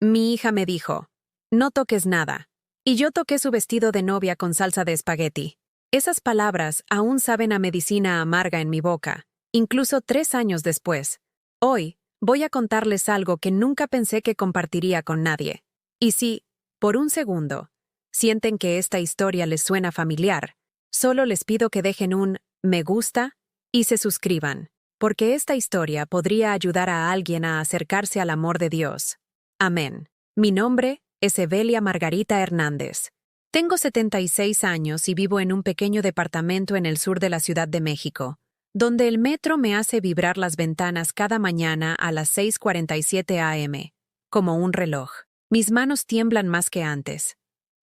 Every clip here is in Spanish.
Mi hija me dijo, no toques nada. Y yo toqué su vestido de novia con salsa de espagueti. Esas palabras aún saben a medicina amarga en mi boca, incluso 3 años después. Hoy, voy a contarles algo que nunca pensé que compartiría con nadie. Y si, por un segundo, sienten que esta historia les suena familiar, solo les pido que dejen un me gusta y se suscriban, porque esta historia podría ayudar a alguien a acercarse al amor de Dios. Amén. Mi nombre es Evelia Margarita Hernández. Tengo 76 años y vivo en un pequeño departamento en el sur de la Ciudad de México, donde el metro me hace vibrar las ventanas cada mañana a las 6:47 a.m., como un reloj. Mis manos tiemblan más que antes.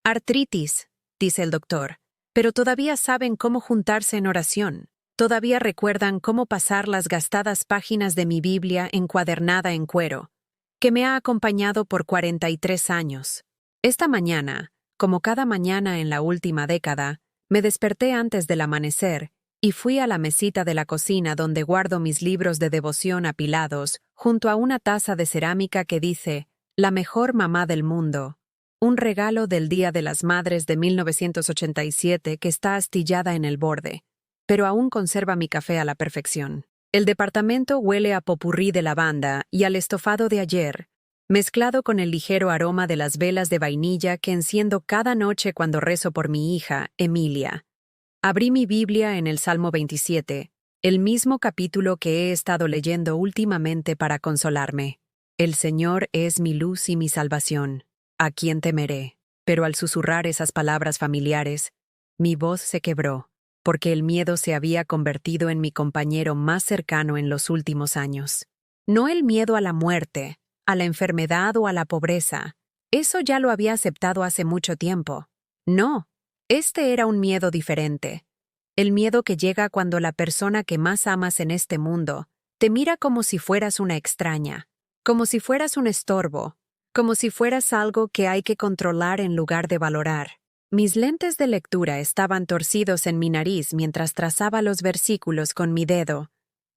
Artritis, dice el doctor, pero todavía saben cómo juntarse en oración. Todavía recuerdan cómo pasar las gastadas páginas de mi Biblia encuadernada en cuero, que me ha acompañado por 43 años. Esta mañana, como cada mañana en la última década, me desperté antes del amanecer y fui a la mesita de la cocina donde guardo mis libros de devoción apilados junto a una taza de cerámica que dice «La mejor mamá del mundo», un regalo del Día de las Madres de 1987 que está astillada en el borde, pero aún conserva mi café a la perfección. El departamento huele a popurrí de lavanda y al estofado de ayer, mezclado con el ligero aroma de las velas de vainilla que enciendo cada noche cuando rezo por mi hija, Emilia. Abrí mi Biblia en el Salmo 27, el mismo capítulo que he estado leyendo últimamente para consolarme. El Señor es mi luz y mi salvación. ¿A quién temeré? Pero al susurrar esas palabras familiares, mi voz se quebró, porque el miedo se había convertido en mi compañero más cercano en los últimos años. No el miedo a la muerte, a la enfermedad o a la pobreza. Eso ya lo había aceptado hace mucho tiempo. No, este era un miedo diferente. El miedo que llega cuando la persona que más amas en este mundo te mira como si fueras una extraña, como si fueras un estorbo, como si fueras algo que hay que controlar en lugar de valorar. Mis lentes de lectura estaban torcidos en mi nariz mientras trazaba los versículos con mi dedo,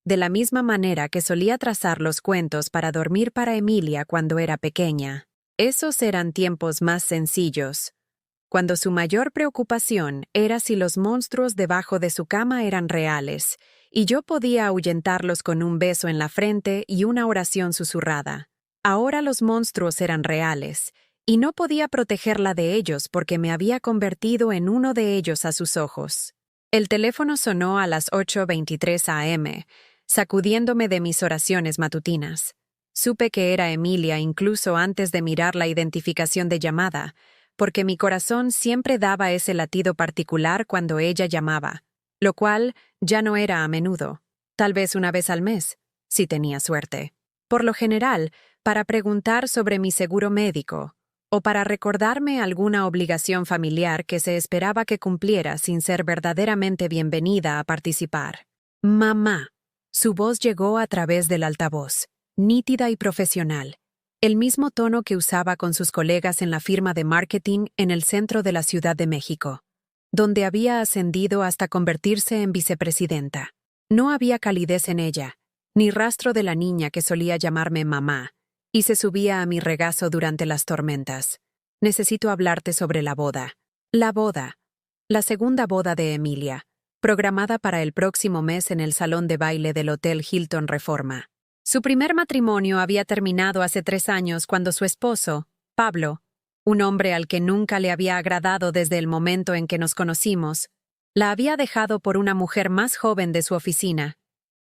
de la misma manera que solía trazar los cuentos para dormir para Emilia cuando era pequeña. Esos eran tiempos más sencillos, cuando su mayor preocupación era si los monstruos debajo de su cama eran reales, y yo podía ahuyentarlos con un beso en la frente y una oración susurrada. Ahora los monstruos eran reales, y no podía protegerla de ellos porque me había convertido en uno de ellos a sus ojos. El teléfono sonó a las 8:23 a.m., sacudiéndome de mis oraciones matutinas. Supe que era Emilia incluso antes de mirar la identificación de llamada, porque mi corazón siempre daba ese latido particular cuando ella llamaba, lo cual ya no era a menudo, tal vez una vez al mes, si tenía suerte. Por lo general, para preguntar sobre mi seguro médico, o para recordarme alguna obligación familiar que se esperaba que cumpliera sin ser verdaderamente bienvenida a participar. Mamá. Su voz llegó a través del altavoz, nítida y profesional, el mismo tono que usaba con sus colegas en la firma de marketing en el centro de la Ciudad de México, donde había ascendido hasta convertirse en vicepresidenta. No había calidez en ella, ni rastro de la niña que solía llamarme mamá, y se subía a mi regazo durante las tormentas. Necesito hablarte sobre la boda. La boda. La segunda boda de Emilia, programada para el próximo mes en el salón de baile del Hotel Hilton Reforma. Su primer matrimonio había terminado hace 3 años cuando su esposo, Pablo, un hombre al que nunca le había agradado desde el momento en que nos conocimos, la había dejado por una mujer más joven de su oficina.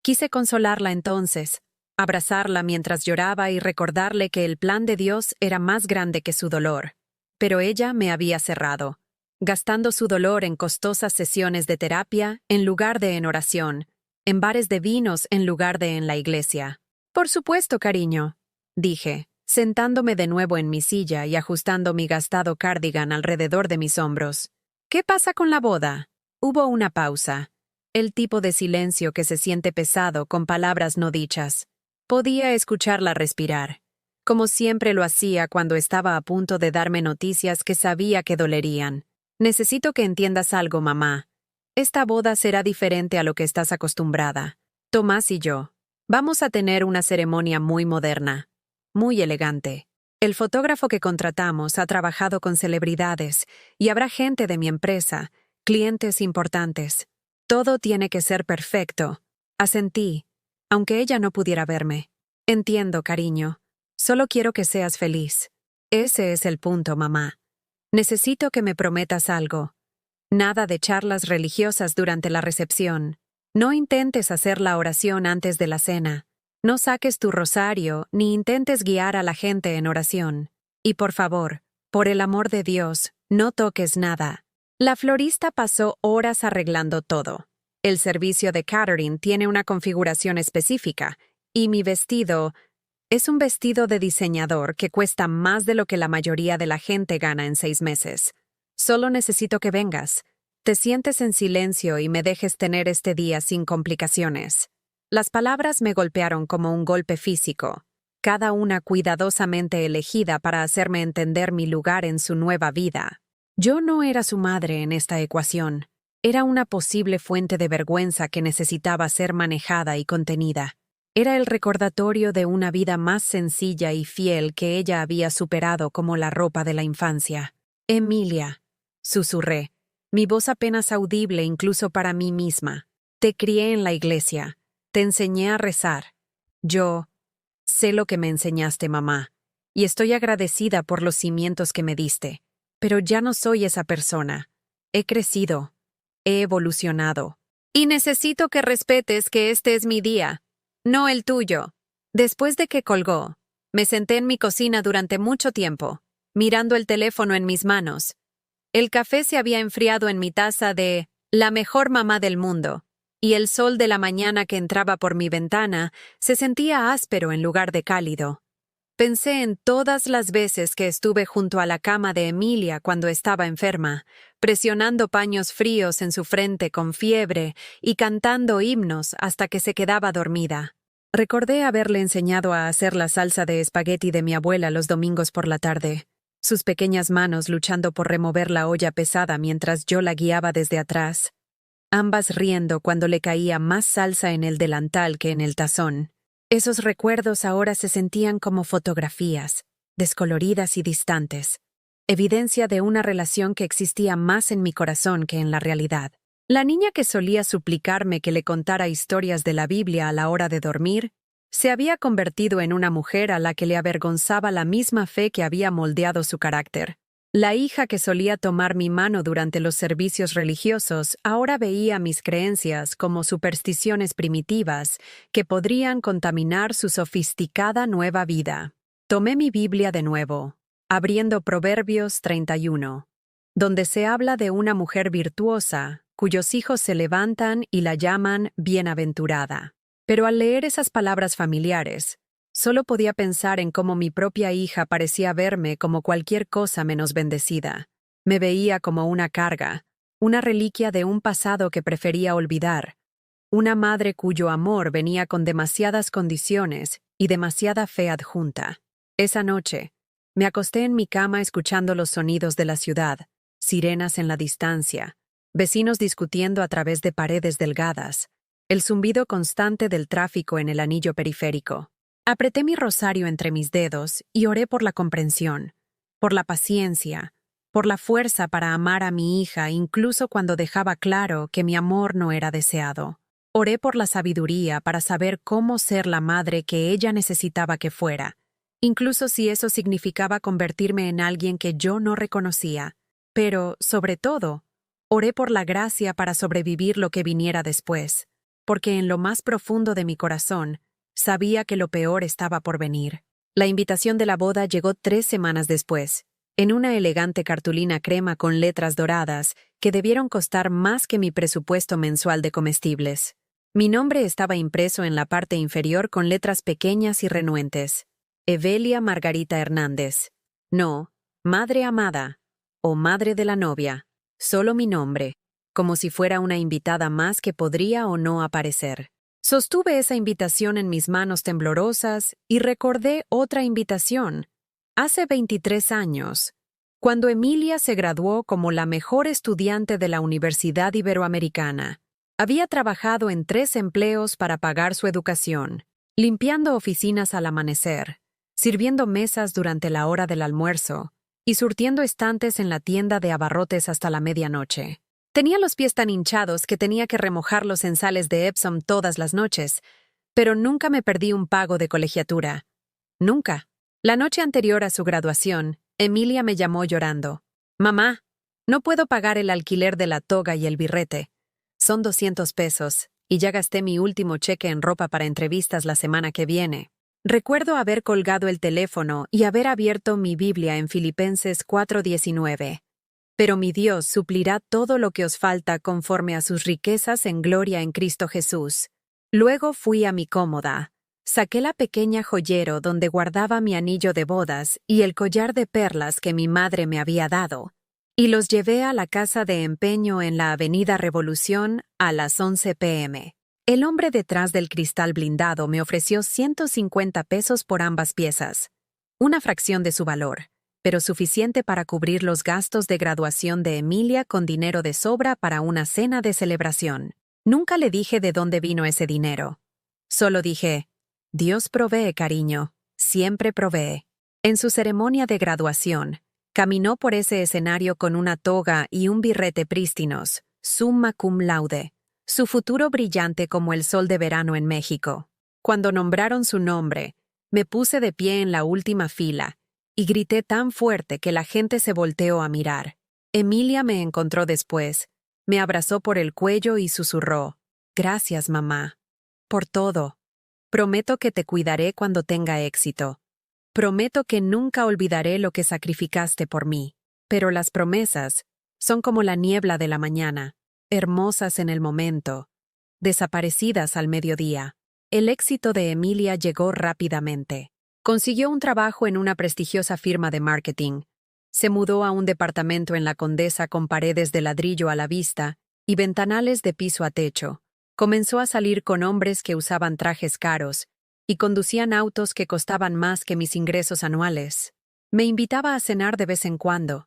Quise consolarla entonces, abrazarla mientras lloraba y recordarle que el plan de Dios era más grande que su dolor. Pero ella me había cerrado, gastando su dolor en costosas sesiones de terapia en lugar de en oración, en bares de vinos en lugar de en la iglesia. Por supuesto, cariño, dije, sentándome de nuevo en mi silla y ajustando mi gastado cardigan alrededor de mis hombros. ¿Qué pasa con la boda? Hubo una pausa, el tipo de silencio que se siente pesado con palabras no dichas. Podía escucharla respirar, como siempre lo hacía cuando estaba a punto de darme noticias que sabía que dolerían. Necesito que entiendas algo, mamá. Esta boda será diferente a lo que estás acostumbrada. Tomás y yo vamos a tener una ceremonia muy moderna, muy elegante. El fotógrafo que contratamos ha trabajado con celebridades y habrá gente de mi empresa, clientes importantes. Todo tiene que ser perfecto. Asentí, aunque ella no pudiera verme. Entiendo, cariño. Solo quiero que seas feliz. Ese es el punto, mamá. Necesito que me prometas algo. Nada de charlas religiosas durante la recepción. No intentes hacer la oración antes de la cena. No saques tu rosario ni intentes guiar a la gente en oración. Y por favor, por el amor de Dios, no toques nada. La florista pasó horas arreglando todo. El servicio de catering tiene una configuración específica, y mi vestido es un vestido de diseñador que cuesta más de lo que la mayoría de la gente gana en 6 meses. Solo necesito que vengas. Te sientes en silencio y me dejes tener este día sin complicaciones. Las palabras me golpearon como un golpe físico, cada una cuidadosamente elegida para hacerme entender mi lugar en su nueva vida. Yo no era su madre en esta ecuación. Era una posible fuente de vergüenza que necesitaba ser manejada y contenida. Era el recordatorio de una vida más sencilla y fiel que ella había superado como la ropa de la infancia. Emilia, susurré, mi voz apenas audible incluso para mí misma. Te crié en la iglesia. Te enseñé a rezar. Yo sé lo que me enseñaste, mamá, y estoy agradecida por los cimientos que me diste, pero ya no soy esa persona. He crecido, he evolucionado, y necesito que respetes que este es mi día, no el tuyo. Después de que colgó, me senté en mi cocina durante mucho tiempo, mirando el teléfono en mis manos. El café se había enfriado en mi taza de la mejor mamá del mundo, y el sol de la mañana que entraba por mi ventana se sentía áspero en lugar de cálido. Pensé en todas las veces que estuve junto a la cama de Emilia cuando estaba enferma, presionando paños fríos en su frente con fiebre y cantando himnos hasta que se quedaba dormida. Recordé haberle enseñado a hacer la salsa de espagueti de mi abuela los domingos por la tarde, sus pequeñas manos luchando por remover la olla pesada mientras yo la guiaba desde atrás, ambas riendo cuando le caía más salsa en el delantal que en el tazón. Esos recuerdos ahora se sentían como fotografías, descoloridas y distantes, evidencia de una relación que existía más en mi corazón que en la realidad. La niña que solía suplicarme que le contara historias de la Biblia a la hora de dormir, se había convertido en una mujer a la que le avergonzaba la misma fe que había moldeado su carácter. La hija que solía tomar mi mano durante los servicios religiosos ahora veía mis creencias como supersticiones primitivas que podrían contaminar su sofisticada nueva vida. Tomé mi Biblia de nuevo, abriendo Proverbios 31, donde se habla de una mujer virtuosa cuyos hijos se levantan y la llaman bienaventurada. Pero al leer esas palabras familiares, solo podía pensar en cómo mi propia hija parecía verme como cualquier cosa menos bendecida. Me veía como una carga, una reliquia de un pasado que prefería olvidar, una madre cuyo amor venía con demasiadas condiciones y demasiada fe adjunta. Esa noche, me acosté en mi cama escuchando los sonidos de la ciudad, sirenas en la distancia, vecinos discutiendo a través de paredes delgadas, el zumbido constante del tráfico en el anillo periférico. Apreté mi rosario entre mis dedos y oré por la comprensión, por la paciencia, por la fuerza para amar a mi hija incluso cuando dejaba claro que mi amor no era deseado. Oré por la sabiduría para saber cómo ser la madre que ella necesitaba que fuera, incluso si eso significaba convertirme en alguien que yo no reconocía. Pero, sobre todo, oré por la gracia para sobrevivir lo que viniera después, porque en lo más profundo de mi corazón, sabía que lo peor estaba por venir. La invitación de la boda llegó 3 semanas después, en una elegante cartulina crema con letras doradas que debieron costar más que mi presupuesto mensual de comestibles. Mi nombre estaba impreso en la parte inferior con letras pequeñas y renuentes. Evelia Margarita Hernández. No, madre amada, o madre de la novia. Solo mi nombre, como si fuera una invitada más que podría o no aparecer. Sostuve esa invitación en mis manos temblorosas y recordé otra invitación, hace 23 años, cuando Emilia se graduó como la mejor estudiante de la Universidad Iberoamericana. Había trabajado en 3 empleos para pagar su educación, limpiando oficinas al amanecer, sirviendo mesas durante la hora del almuerzo y surtiendo estantes en la tienda de abarrotes hasta la medianoche. Tenía los pies tan hinchados que tenía que remojarlos en sales de Epsom todas las noches, pero nunca me perdí un pago de colegiatura. Nunca. La noche anterior a su graduación, Emilia me llamó llorando. «Mamá, no puedo pagar el alquiler de la toga y el birrete. Son 200 pesos, y ya gasté mi último cheque en ropa para entrevistas la semana que viene». Recuerdo haber colgado el teléfono y haber abierto mi Biblia en Filipenses 4:19. Pero mi Dios suplirá todo lo que os falta conforme a sus riquezas en gloria en Cristo Jesús. Luego fui a mi cómoda. Saqué la pequeña joyero donde guardaba mi anillo de bodas y el collar de perlas que mi madre me había dado, y los llevé a la casa de empeño en la Avenida Revolución a las 11 p.m. El hombre detrás del cristal blindado me ofreció 150 pesos por ambas piezas, una fracción de su valor, pero suficiente para cubrir los gastos de graduación de Emilia con dinero de sobra para una cena de celebración. Nunca le dije de dónde vino ese dinero. Solo dije, Dios provee, cariño, siempre provee. En su ceremonia de graduación, caminó por ese escenario con una toga y un birrete prístinos, summa cum laude, su futuro brillante como el sol de verano en México. Cuando nombraron su nombre, me puse de pie en la última fila y grité tan fuerte que la gente se volteó a mirar. Emilia me encontró después, me abrazó por el cuello y susurró, «Gracias, mamá. Por todo. Prometo que te cuidaré cuando tenga éxito. Prometo que nunca olvidaré lo que sacrificaste por mí». Pero las promesas son como la niebla de la mañana, hermosas en el momento, desaparecidas al mediodía. El éxito de Emilia llegó rápidamente. Consiguió un trabajo en una prestigiosa firma de marketing. Se mudó a un departamento en la Condesa con paredes de ladrillo a la vista y ventanales de piso a techo. Comenzó a salir con hombres que usaban trajes caros y conducían autos que costaban más que mis ingresos anuales. Me invitaba a cenar de vez en cuando,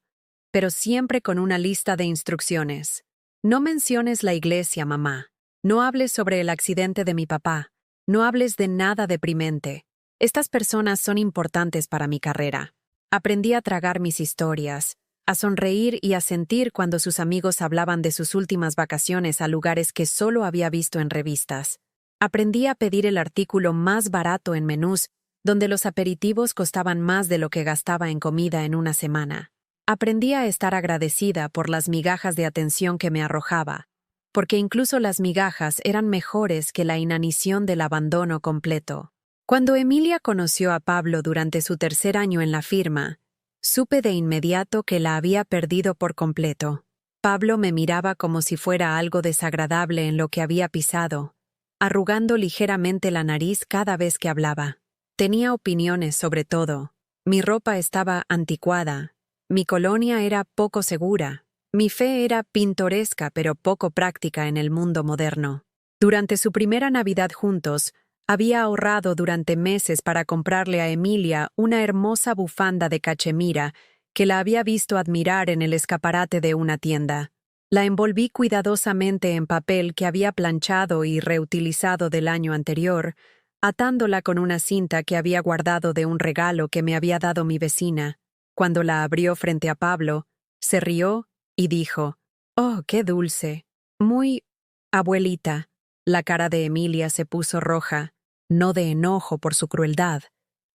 pero siempre con una lista de instrucciones. No menciones la iglesia, mamá. No hables sobre el accidente de mi papá. No hables de nada deprimente. Estas personas son importantes para mi carrera. Aprendí a tragar mis historias, a sonreír y a sentir cuando sus amigos hablaban de sus últimas vacaciones a lugares que solo había visto en revistas. Aprendí a pedir el artículo más barato en menús, donde los aperitivos costaban más de lo que gastaba en comida en una semana. Aprendí a estar agradecida por las migajas de atención que me arrojaba, porque incluso las migajas eran mejores que la inanición del abandono completo. Cuando Emilia conoció a Pablo durante su tercer año en la firma, supe de inmediato que la había perdido por completo. Pablo me miraba como si fuera algo desagradable en lo que había pisado, arrugando ligeramente la nariz cada vez que hablaba. Tenía opiniones sobre todo. Mi ropa estaba anticuada. Mi colonia era poco segura. Mi fe era pintoresca pero poco práctica en el mundo moderno. Durante su primera Navidad juntos, había ahorrado durante meses para comprarle a Emilia una hermosa bufanda de cachemira que la había visto admirar en el escaparate de una tienda. La envolví cuidadosamente en papel que había planchado y reutilizado del año anterior, atándola con una cinta que había guardado de un regalo que me había dado mi vecina. Cuando la abrió frente a Pablo, se rió y dijo, «Oh, qué dulce. Muy abuelita». La cara de Emilia se puso roja, no de enojo por su crueldad,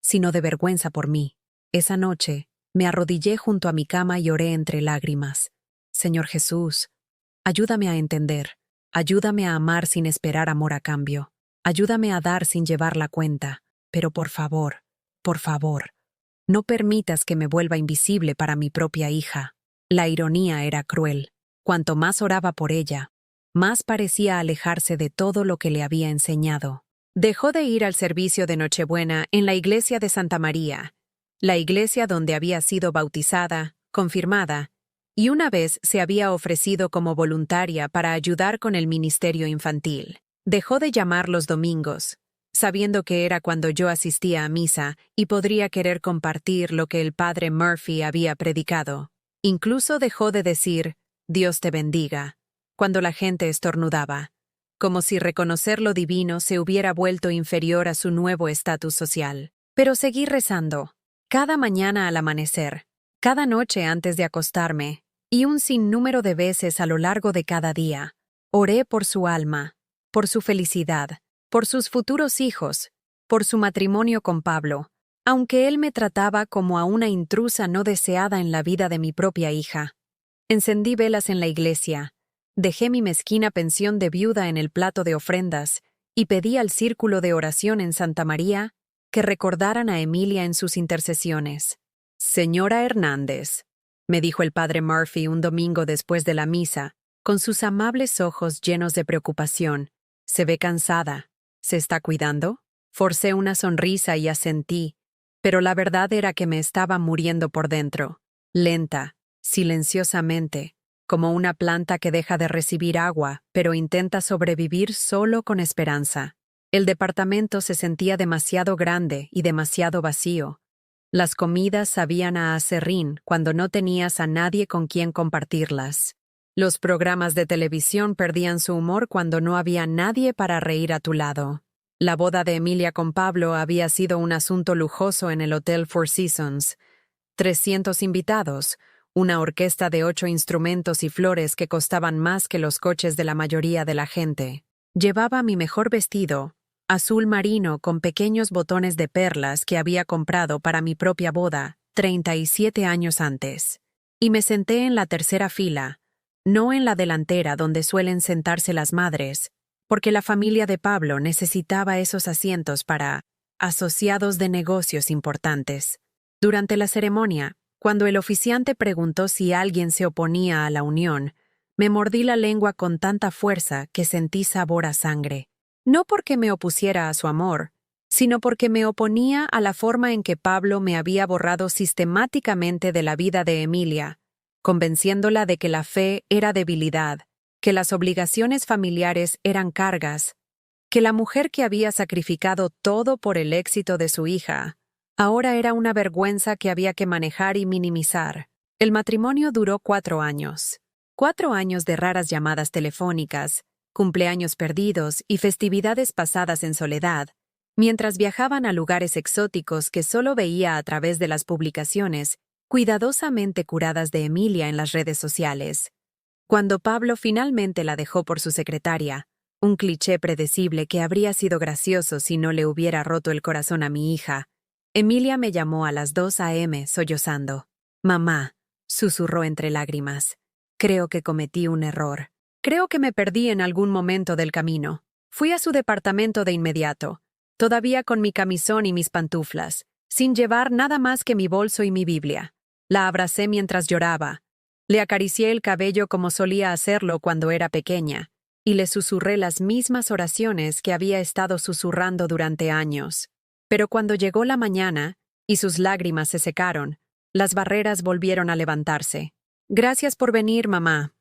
sino de vergüenza por mí. Esa noche, me arrodillé junto a mi cama y oré entre lágrimas. «Señor Jesús, ayúdame a entender. Ayúdame a amar sin esperar amor a cambio. Ayúdame a dar sin llevar la cuenta. Pero por favor, no permitas que me vuelva invisible para mi propia hija». La ironía era cruel. Cuanto más oraba por ella, más parecía alejarse de todo lo que le había enseñado. Dejó de ir al servicio de Nochebuena en la iglesia de Santa María, la iglesia donde había sido bautizada, confirmada, y una vez se había ofrecido como voluntaria para ayudar con el ministerio infantil. Dejó de llamar los domingos, sabiendo que era cuando yo asistía a misa y podría querer compartir lo que el padre Murphy había predicado. Incluso dejó de decir, «Dios te bendiga», cuando la gente estornudaba, como si reconocer lo divino se hubiera vuelto inferior a su nuevo estatus social. Pero seguí rezando, cada mañana al amanecer, cada noche antes de acostarme, y un sinnúmero de veces a lo largo de cada día. Oré por su alma, por su felicidad, por sus futuros hijos, por su matrimonio con Pablo, aunque él me trataba como a una intrusa no deseada en la vida de mi propia hija. Encendí velas en la iglesia, dejé mi mezquina pensión de viuda en el plato de ofrendas y pedí al círculo de oración en Santa María que recordaran a Emilia en sus intercesiones. «Señora Hernández», me dijo el padre Murphy un domingo después de la misa, con sus amables ojos llenos de preocupación. «¿Se ve cansada? ¿Se está cuidando?» Forcé una sonrisa y asentí, pero la verdad era que me estaba muriendo por dentro, lenta, silenciosamente, como una planta que deja de recibir agua, pero intenta sobrevivir solo con esperanza. El departamento se sentía demasiado grande y demasiado vacío. Las comidas sabían a aserrín cuando no tenías a nadie con quien compartirlas. Los programas de televisión perdían su humor cuando no había nadie para reír a tu lado. La boda de Emilia con Pablo había sido un asunto lujoso en el Hotel Four Seasons. 300 invitados, una orquesta de 8 instrumentos y flores que costaban más que los coches de la mayoría de la gente. Llevaba mi mejor vestido, azul marino con pequeños botones de perlas que había comprado para mi propia boda 37 años antes. Y me senté en la tercera fila, no en la delantera donde suelen sentarse las madres, porque la familia de Pablo necesitaba esos asientos para asociados de negocios importantes. Durante la ceremonia, cuando el oficiante preguntó si alguien se oponía a la unión, me mordí la lengua con tanta fuerza que sentí sabor a sangre. No porque me opusiera a su amor, sino porque me oponía a la forma en que Pablo me había borrado sistemáticamente de la vida de Emilia, convenciéndola de que la fe era debilidad, que las obligaciones familiares eran cargas, que la mujer que había sacrificado todo por el éxito de su hija, ahora era una vergüenza que había que manejar y minimizar. El matrimonio duró 4 años. 4 años de raras llamadas telefónicas, cumpleaños perdidos y festividades pasadas en soledad, mientras viajaban a lugares exóticos que solo veía a través de las publicaciones cuidadosamente curadas de Emilia en las redes sociales. Cuando Pablo finalmente la dejó por su secretaria, un cliché predecible que habría sido gracioso si no le hubiera roto el corazón a mi hija, Emilia me llamó a las 2 a.m. sollozando. «Mamá», susurró entre lágrimas, «creo que cometí un error. Creo que me perdí en algún momento del camino. Fui a su departamento de inmediato, todavía con mi camisón y mis pantuflas, sin llevar nada más que mi bolso y mi Biblia. La abracé mientras lloraba. Le acaricié el cabello como solía hacerlo cuando era pequeña, y le susurré las mismas oraciones que había estado susurrando durante años. Pero cuando llegó la mañana, y sus lágrimas se secaron, las barreras volvieron a levantarse. «Gracias por venir, mamá»,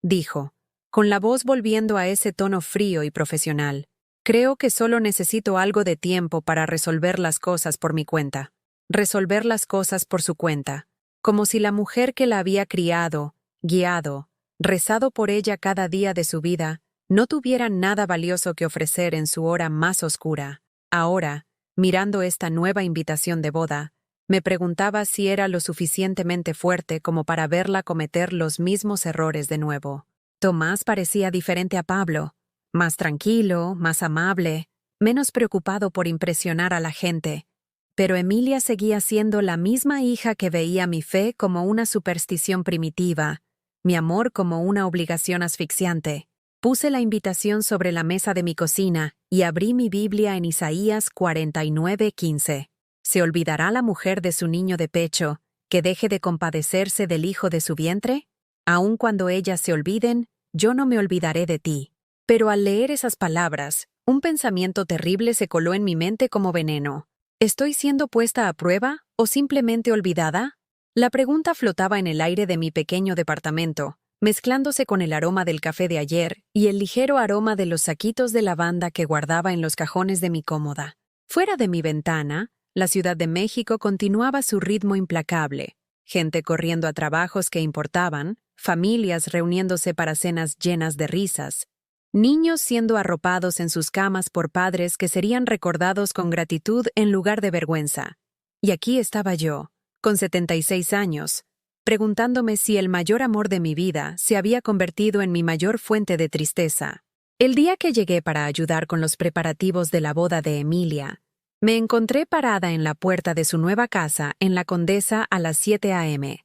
dijo, con la voz volviendo a ese tono frío y profesional. «Creo que solo necesito algo de tiempo para resolver las cosas por mi cuenta». Resolver las cosas por su cuenta, como si la mujer que la había criado, guiado, rezado por ella cada día de su vida, no tuviera nada valioso que ofrecer en su hora más oscura. Ahora, mirando esta nueva invitación de boda, me preguntaba si era lo suficientemente fuerte como para verla cometer los mismos errores de nuevo. Tomás parecía diferente a Pablo, más tranquilo, más amable, menos preocupado por impresionar a la gente, pero Emilia seguía siendo la misma hija que veía mi fe como una superstición primitiva, mi amor como una obligación asfixiante. Puse la invitación sobre la mesa de mi cocina y abrí mi Biblia en Isaías 49:15. ¿Se olvidará la mujer de su niño de pecho, que deje de compadecerse del hijo de su vientre? Aun cuando ellas se olviden, yo no me olvidaré de ti. Pero al leer esas palabras, un pensamiento terrible se coló en mi mente como veneno. ¿Estoy siendo puesta a prueba o simplemente olvidada? La pregunta flotaba en el aire de mi pequeño departamento, mezclándose con el aroma del café de ayer y el ligero aroma de los saquitos de lavanda que guardaba en los cajones de mi cómoda. Fuera de mi ventana, la Ciudad de México continuaba su ritmo implacable, gente corriendo a trabajos que importaban, familias reuniéndose para cenas llenas de risas, Niños siendo arropados en sus camas por padres que serían recordados con gratitud en lugar de vergüenza. Y aquí estaba yo, con 76 años, preguntándome si el mayor amor de mi vida se había convertido en mi mayor fuente de tristeza. El día que llegué para ayudar con los preparativos de la boda de Emilia, me encontré parada en la puerta de su nueva casa en La Condesa a las 7 a.m.,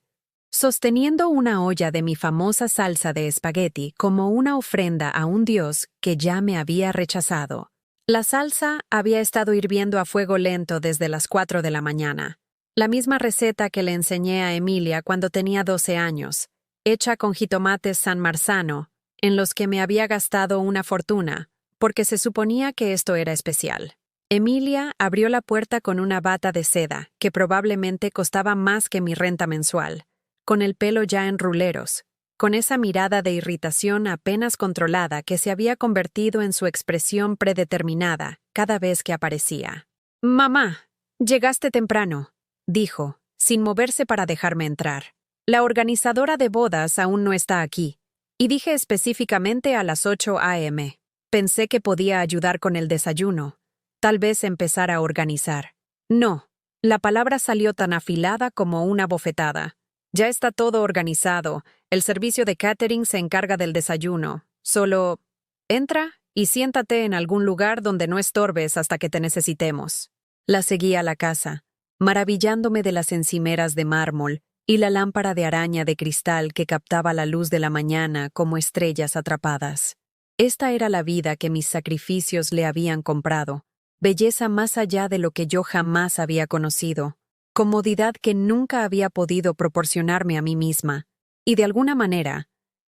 sosteniendo una olla de mi famosa salsa de espagueti como una ofrenda a un dios que ya me había rechazado. La salsa había estado hirviendo a fuego lento desde las 4 de la mañana. La misma receta que le enseñé a Emilia cuando tenía 12 años, hecha con jitomates San Marzano, en los que me había gastado una fortuna, porque se suponía que esto era especial. Emilia abrió la puerta con una bata de seda, que probablemente costaba más que mi renta mensual, con el pelo ya en ruleros, con esa mirada de irritación apenas controlada que se había convertido en su expresión predeterminada cada vez que aparecía. «Mamá, llegaste temprano», dijo, sin moverse para dejarme entrar. «La organizadora de bodas aún no está aquí». Y dije específicamente a las 8 a.m. Pensé que podía ayudar con el desayuno, tal vez empezar a organizar. No, la palabra salió tan afilada como una bofetada. Ya está todo organizado, el servicio de catering se encarga del desayuno. Solo entra y siéntate en algún lugar donde no estorbes hasta que te necesitemos. La seguí a la casa, maravillándome de las encimeras de mármol y la lámpara de araña de cristal que captaba la luz de la mañana como estrellas atrapadas. Esta era la vida que mis sacrificios le habían comprado, belleza más allá de lo que yo jamás había conocido, comodidad que nunca había podido proporcionarme a mí misma, y de alguna manera,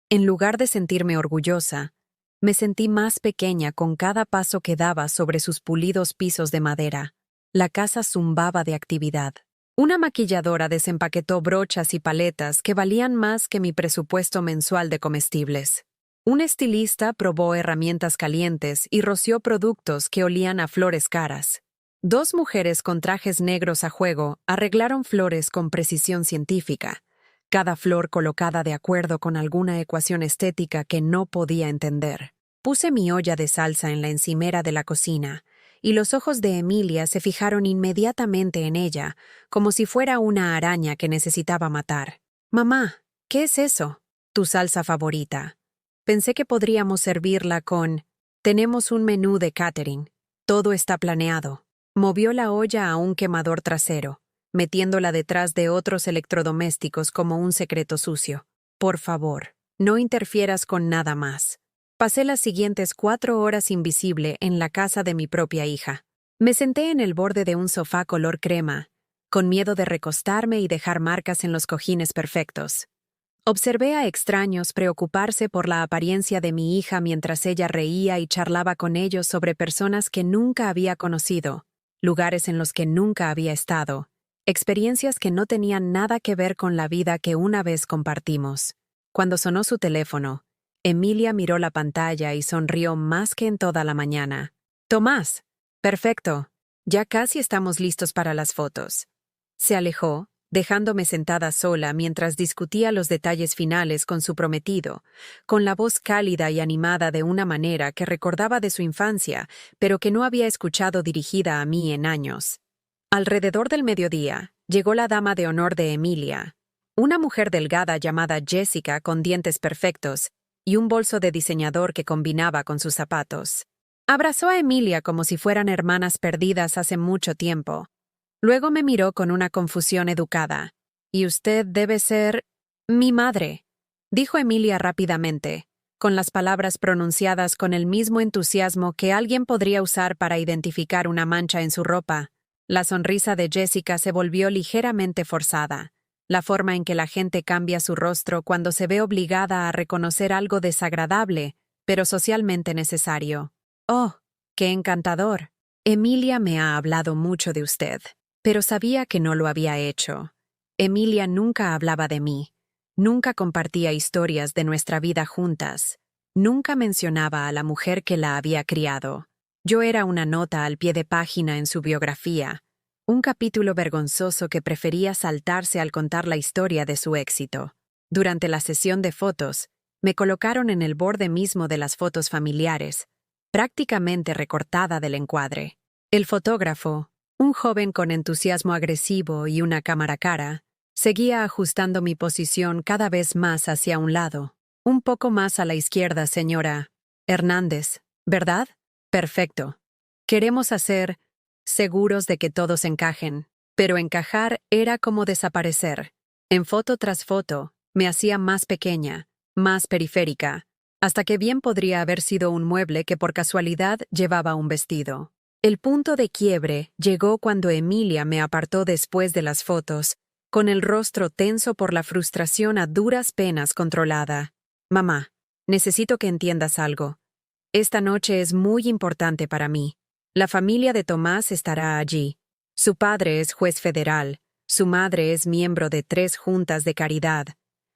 en lugar de sentirme orgullosa, me sentí más pequeña con cada paso que daba sobre sus pulidos pisos de madera. La casa zumbaba de actividad. Una maquilladora desempaquetó brochas y paletas que valían más que mi presupuesto mensual de comestibles. Un estilista probó herramientas calientes y roció productos que olían a flores caras. 2 mujeres con trajes negros a juego arreglaron flores con precisión científica, cada flor colocada de acuerdo con alguna ecuación estética que no podía entender. Puse mi olla de salsa en la encimera de la cocina, y los ojos de Emilia se fijaron inmediatamente en ella, como si fuera una araña que necesitaba matar. «Mamá, ¿qué es eso?» «Tu salsa favorita. Pensé que podríamos servirla con... Tenemos un menú de catering. Todo está planeado». Movió la olla a un quemador trasero, metiéndola detrás de otros electrodomésticos como un secreto sucio. «Por favor, no interfieras con nada más». Pasé las siguientes 4 horas invisible en la casa de mi propia hija. Me senté en el borde de un sofá color crema, con miedo de recostarme y dejar marcas en los cojines perfectos. Observé a extraños preocuparse por la apariencia de mi hija mientras ella reía y charlaba con ellos sobre personas que nunca había conocido, lugares en los que nunca había estado, experiencias que no tenían nada que ver con la vida que una vez compartimos. Cuando sonó su teléfono, Emilia miró la pantalla y sonrió más que en toda la mañana. «Tomás, perfecto. Ya casi estamos listos para las fotos». Se alejó, dejándome sentada sola mientras discutía los detalles finales con su prometido, con la voz cálida y animada de una manera que recordaba de su infancia, pero que no había escuchado dirigida a mí en años. Alrededor del mediodía, llegó la dama de honor de Emilia, una mujer delgada llamada Jessica con dientes perfectos, y un bolso de diseñador que combinaba con sus zapatos. Abrazó a Emilia como si fueran hermanas perdidas hace mucho tiempo. Luego me miró con una confusión educada. «Y usted debe ser... mi madre», dijo Emilia rápidamente, con las palabras pronunciadas con el mismo entusiasmo que alguien podría usar para identificar una mancha en su ropa. La sonrisa de Jessica se volvió ligeramente forzada. La forma en que la gente cambia su rostro cuando se ve obligada a reconocer algo desagradable, pero socialmente necesario. «Oh, qué encantador. Emilia me ha hablado mucho de usted», pero sabía que no lo había hecho. Emilia nunca hablaba de mí, nunca compartía historias de nuestra vida juntas, nunca mencionaba a la mujer que la había criado. Yo era una nota al pie de página en su biografía, un capítulo vergonzoso que prefería saltarse al contar la historia de su éxito. Durante la sesión de fotos, Me colocaron en el borde mismo de las fotos familiares, prácticamente recortada del encuadre. El fotógrafo, un joven con entusiasmo agresivo y una cámara cara, seguía ajustando mi posición cada vez más hacia un lado. Un poco más a la izquierda, señora Hernández, ¿verdad? Perfecto. Queremos hacer seguros de que todos encajen, pero encajar era como desaparecer. En foto tras foto, me hacía más pequeña, más periférica, hasta que bien podría haber sido un mueble que por casualidad llevaba un vestido. El punto de quiebre llegó cuando Emilia me apartó después de las fotos, con el rostro tenso por la frustración a duras penas controlada. Mamá, necesito que entiendas algo. Esta noche es muy importante para mí. La familia de Tomás estará allí. Su padre es juez federal, su madre es miembro de 3 juntas de caridad.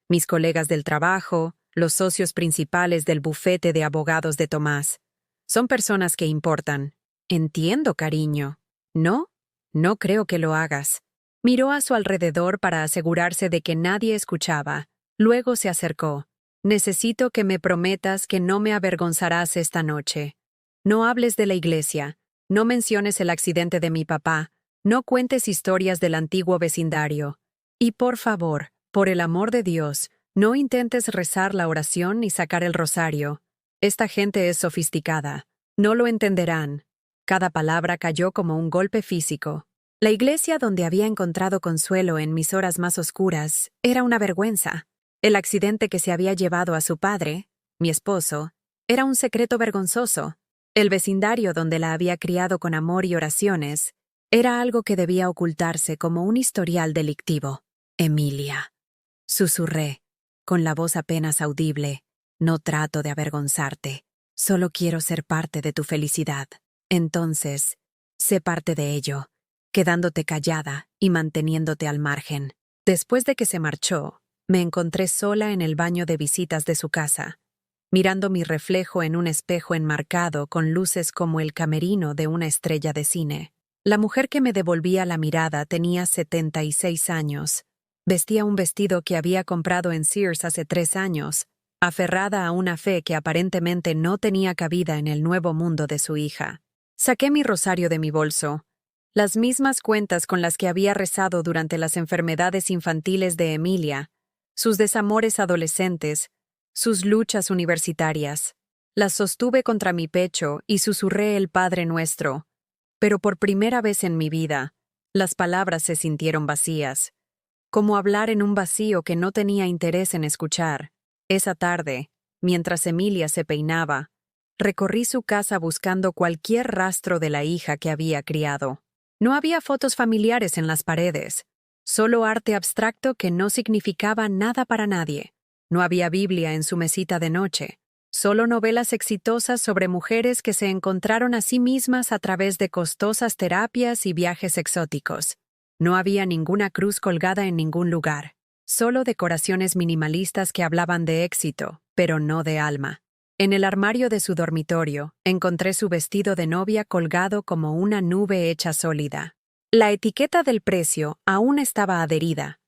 Mis colegas del trabajo, los socios principales del bufete de abogados de Tomás. Son personas que importan. Entiendo, cariño. ¿No? No creo que lo hagas. Miró a su alrededor para asegurarse de que nadie escuchaba. Luego se acercó. Necesito que me prometas que no me avergonzarás esta noche. No hables de la iglesia. No menciones el accidente de mi papá. No cuentes historias del antiguo vecindario. Y por favor, por el amor de Dios, no intentes rezar la oración ni sacar el rosario. Esta gente es sofisticada. No lo entenderán. Cada palabra cayó como un golpe físico. La iglesia donde había encontrado consuelo en mis horas más oscuras era una vergüenza. El accidente que se había llevado a su padre, mi esposo, era un secreto vergonzoso. El vecindario donde la había criado con amor y oraciones era algo que debía ocultarse como un historial delictivo. Emilia. Susurré, con la voz apenas audible. No trato de avergonzarte. Solo quiero ser parte de tu felicidad. Entonces, sé parte de ello, quedándote callada y manteniéndote al margen. Después de que se marchó, me encontré sola en el baño de visitas de su casa, mirando mi reflejo en un espejo enmarcado con luces como el camerino de una estrella de cine. La mujer que me devolvía la mirada tenía 76 años. Vestía un vestido que había comprado en Sears hace 3 años, aferrada a una fe que aparentemente no tenía cabida en el nuevo mundo de su hija. Saqué mi rosario de mi bolso, las mismas cuentas con las que había rezado durante las enfermedades infantiles de Emilia, sus desamores adolescentes, sus luchas universitarias. Las sostuve contra mi pecho y susurré el Padre Nuestro, pero por primera vez en mi vida, las palabras se sintieron vacías, como hablar en un vacío que no tenía interés en escuchar. Esa tarde, mientras Emilia se peinaba, recorrí su casa buscando cualquier rastro de la hija que había criado. No había fotos familiares en las paredes, solo arte abstracto que no significaba nada para nadie. No había Biblia en su mesita de noche, solo novelas exitosas sobre mujeres que se encontraron a sí mismas a través de costosas terapias y viajes exóticos. No había ninguna cruz colgada en ningún lugar, solo decoraciones minimalistas que hablaban de éxito, pero no de alma. En el armario de su dormitorio, encontré su vestido de novia colgado como una nube hecha sólida. La etiqueta del precio aún estaba adherida.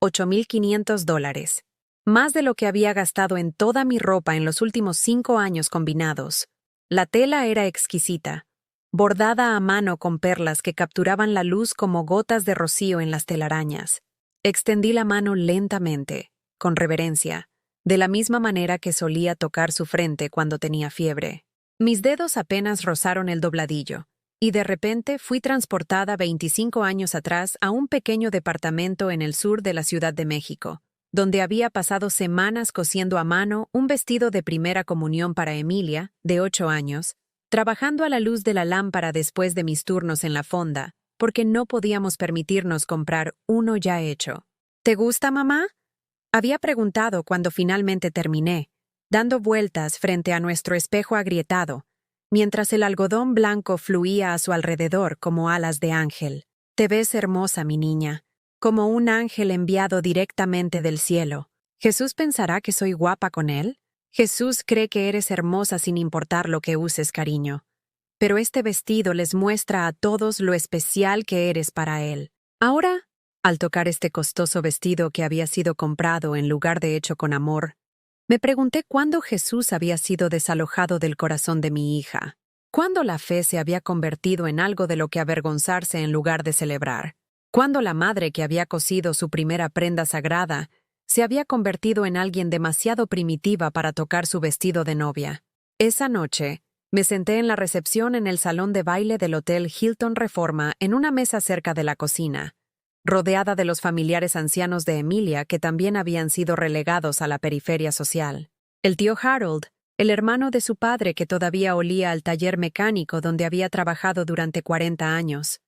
$8,500. Más de lo que había gastado en toda mi ropa en los últimos 5 años combinados. La tela era exquisita, bordada a mano con perlas que capturaban la luz como gotas de rocío en las telarañas. Extendí la mano lentamente, con reverencia, de la misma manera que solía tocar su frente cuando tenía fiebre. Mis dedos apenas rozaron el dobladillo, y de repente fui transportada 25 años atrás a un pequeño departamento en el sur de la Ciudad de México, donde había pasado semanas cosiendo a mano un vestido de primera comunión para Emilia, de 8 años, trabajando a la luz de la lámpara después de mis turnos en la fonda, porque no podíamos permitirnos comprar uno ya hecho. ¿Te gusta, mamá?, había preguntado cuando finalmente terminé, dando vueltas frente a nuestro espejo agrietado, mientras el algodón blanco fluía a su alrededor como alas de ángel. Te ves hermosa, mi niña, como un ángel enviado directamente del cielo. ¿Jesús pensará que soy guapa con él? Jesús cree que eres hermosa sin importar lo que uses, cariño. Pero este vestido les muestra a todos lo especial que eres para él. Ahora, al tocar este costoso vestido que había sido comprado en lugar de hecho con amor, Me pregunté cuándo Jesús había sido desalojado del corazón de mi hija, cuándo la fe se había convertido en algo de lo que avergonzarse en lugar de celebrar, cuándo la madre que había cosido su primera prenda sagrada se había convertido en alguien demasiado primitiva para tocar su vestido de novia. Esa noche, me senté en la recepción en el salón de baile del Hotel Hilton Reforma en una mesa cerca de la cocina, rodeada de los familiares ancianos de Emilia que también habían sido relegados a la periferia social. El tío Harold, el hermano de su padre que todavía olía al taller mecánico donde había trabajado durante 40 años.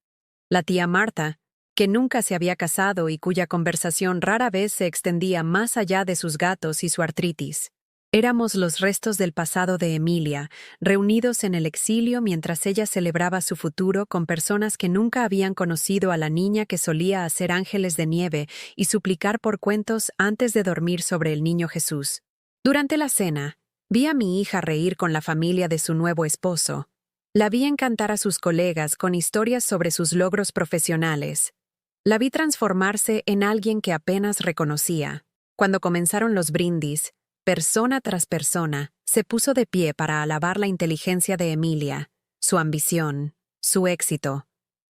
La tía Marta, que nunca se había casado y cuya conversación rara vez se extendía más allá de sus gatos y su artritis. Éramos los restos del pasado de Emilia, reunidos en el exilio mientras ella celebraba su futuro con personas que nunca habían conocido a la niña que solía hacer ángeles de nieve y suplicar por cuentos antes de dormir sobre el niño Jesús. Durante la cena, vi a mi hija reír con la familia de su nuevo esposo. La vi encantar a sus colegas con historias sobre sus logros profesionales. La vi transformarse en alguien que apenas reconocía. Cuando comenzaron los brindis, persona tras persona, se puso de pie para alabar la inteligencia de Emilia, su ambición, su éxito.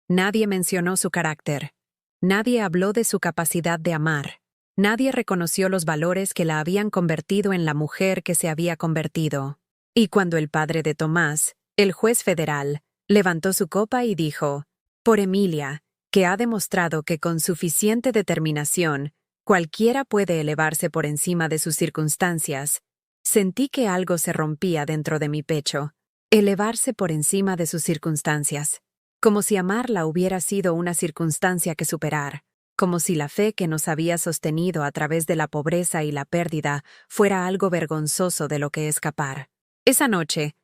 Nadie mencionó su carácter. Nadie habló de su capacidad de amar. Nadie reconoció los valores que la habían convertido en la mujer que se había convertido. Y cuando el padre de Tomás, el juez federal, levantó su copa y dijo, «Por Emilia, que ha demostrado que con suficiente determinación, cualquiera puede elevarse por encima de sus circunstancias», sentí que algo se rompía dentro de mi pecho. Elevarse por encima de sus circunstancias. Como si amarla hubiera sido una circunstancia que superar. Como si la fe que nos había sostenido a través de la pobreza y la pérdida fuera algo vergonzoso de lo que escapar. Esa noche,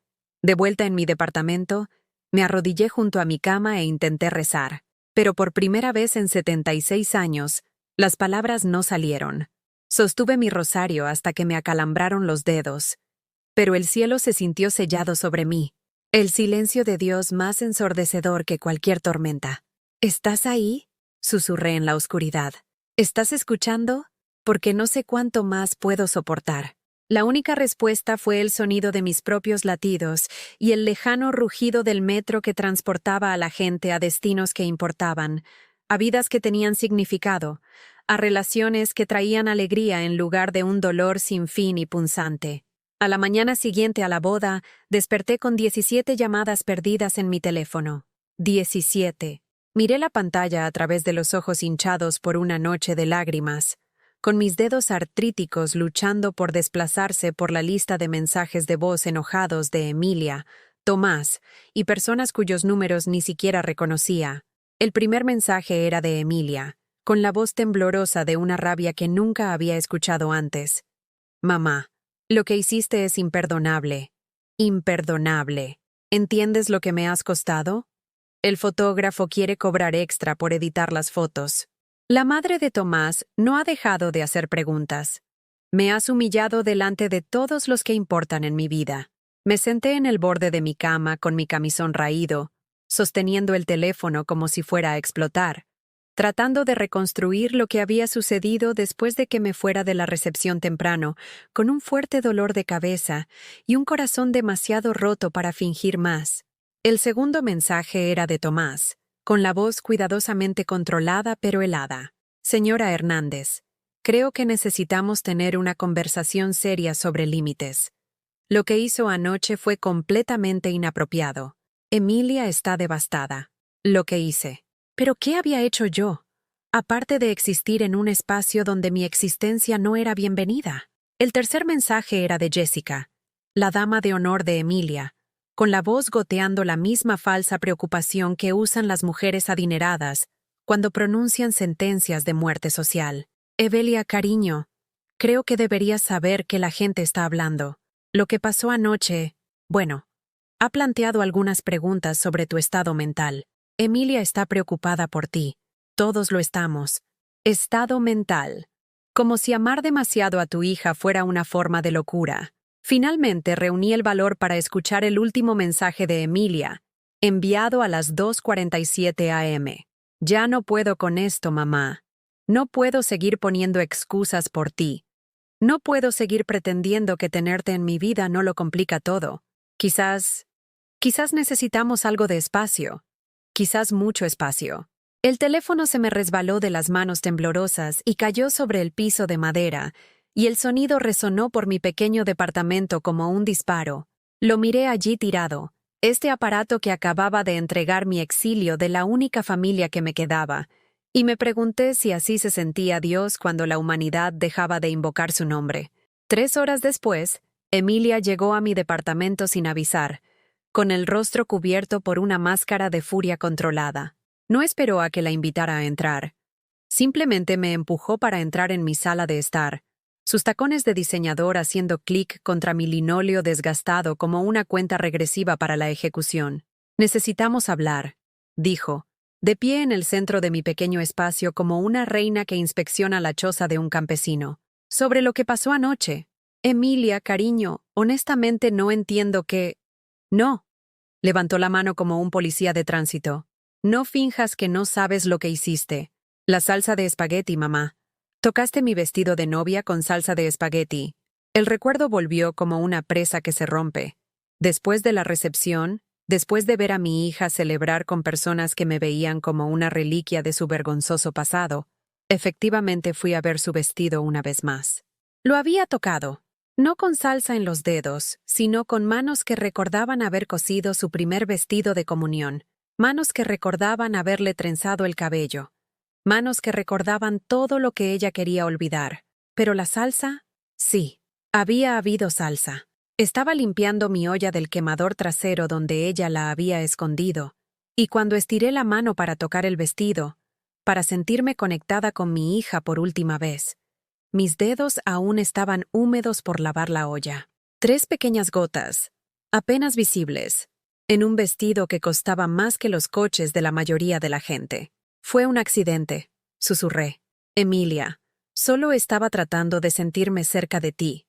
de vuelta en mi departamento, me arrodillé junto a mi cama e intenté rezar. Pero por primera vez en 76 años, las palabras no salieron. Sostuve mi rosario hasta que me acalambraron los dedos. Pero el cielo se sintió sellado sobre mí. El silencio de Dios más ensordecedor que cualquier tormenta. ¿Estás ahí?, susurré en la oscuridad. ¿Estás escuchando? Porque no sé cuánto más puedo soportar. La única respuesta fue el sonido de mis propios latidos y el lejano rugido del metro que transportaba a la gente a destinos que importaban, a vidas que tenían significado, a relaciones que traían alegría en lugar de un dolor sin fin y punzante. A la mañana siguiente a la boda, desperté con 17 llamadas perdidas en mi teléfono. 17. Miré la pantalla a través de los ojos hinchados por una noche de lágrimas, con mis dedos artríticos luchando por desplazarse por la lista de mensajes de voz enojados de Emilia, Tomás y personas cuyos números ni siquiera reconocía. El primer mensaje era de Emilia, con la voz temblorosa de una rabia que nunca había escuchado antes. «Mamá, lo que hiciste es imperdonable. Imperdonable. ¿Entiendes lo que me has costado? El fotógrafo quiere cobrar extra por editar las fotos». La madre de Tomás no ha dejado de hacer preguntas. Me has humillado delante de todos los que importan en mi vida. Me senté en el borde de mi cama con mi camisón raído, sosteniendo el teléfono como si fuera a explotar, tratando de reconstruir lo que había sucedido después de que me fuera de la recepción temprano, con un fuerte dolor de cabeza y un corazón demasiado roto para fingir más. El segundo mensaje era de Tomás, con la voz cuidadosamente controlada pero helada. «Señora Hernández, creo que necesitamos tener una conversación seria sobre límites. Lo que hizo anoche fue completamente inapropiado. Emilia está devastada. Lo que hice. ¿Pero qué había hecho yo? Aparte de existir en un espacio donde mi existencia no era bienvenida». El tercer mensaje era de Jessica, la dama de honor de Emilia, con la voz goteando la misma falsa preocupación que usan las mujeres adineradas cuando pronuncian sentencias de muerte social. «Evelia, cariño, creo que deberías saber que la gente está hablando. Lo que pasó anoche, bueno, ha planteado algunas preguntas sobre tu estado mental. Emilia está preocupada por ti. Todos lo estamos. Estado mental. Como si amar demasiado a tu hija fuera una forma de locura». Finalmente reuní el valor para escuchar el último mensaje de Emilia, enviado a las 2:47 a.m. «Ya no puedo con esto, mamá. No puedo seguir poniendo excusas por ti. No puedo seguir pretendiendo que tenerte en mi vida no lo complica todo. Quizás necesitamos algo de espacio. Quizás mucho espacio. El teléfono se me resbaló de las manos temblorosas y cayó sobre el piso de madera, y el sonido resonó por mi pequeño departamento como un disparo. Lo miré allí tirado, este aparato que acababa de entregar mi exilio de la única familia que me quedaba, y me pregunté si así se sentía Dios cuando la humanidad dejaba de invocar su nombre. 3 horas después, Emilia llegó a mi departamento sin avisar, con el rostro cubierto por una máscara de furia controlada. No esperó a que la invitara a entrar. Simplemente me empujó para entrar en mi sala de estar, sus tacones de diseñador haciendo clic contra mi linóleo desgastado como una cuenta regresiva para la ejecución. Necesitamos hablar, dijo, de pie en el centro de mi pequeño espacio como una reina que inspecciona la choza de un campesino. Sobre lo que pasó anoche. Emilia, cariño, honestamente no entiendo qué. No. Levantó la mano como un policía de tránsito. No finjas que no sabes lo que hiciste. La salsa de espagueti, mamá. Tocaste mi vestido de novia con salsa de espagueti. El recuerdo volvió como una presa que se rompe. Después de la recepción, después de ver a mi hija celebrar con personas que me veían como una reliquia de su vergonzoso pasado, efectivamente fui a ver su vestido una vez más. Lo había tocado. No con salsa en los dedos, sino con manos que recordaban haber cosido su primer vestido de comunión. Manos que recordaban haberle trenzado el cabello. Manos que recordaban todo lo que ella quería olvidar. Pero la salsa, sí, había habido salsa. Estaba limpiando mi olla del quemador trasero donde ella la había escondido, y cuando estiré la mano para tocar el vestido, para sentirme conectada con mi hija por última vez, mis dedos aún estaban húmedos por lavar la olla. 3 pequeñas gotas, apenas visibles, en un vestido que costaba más que los coches de la mayoría de la gente. Fue un accidente, susurré. Emilia, solo estaba tratando de sentirme cerca de ti.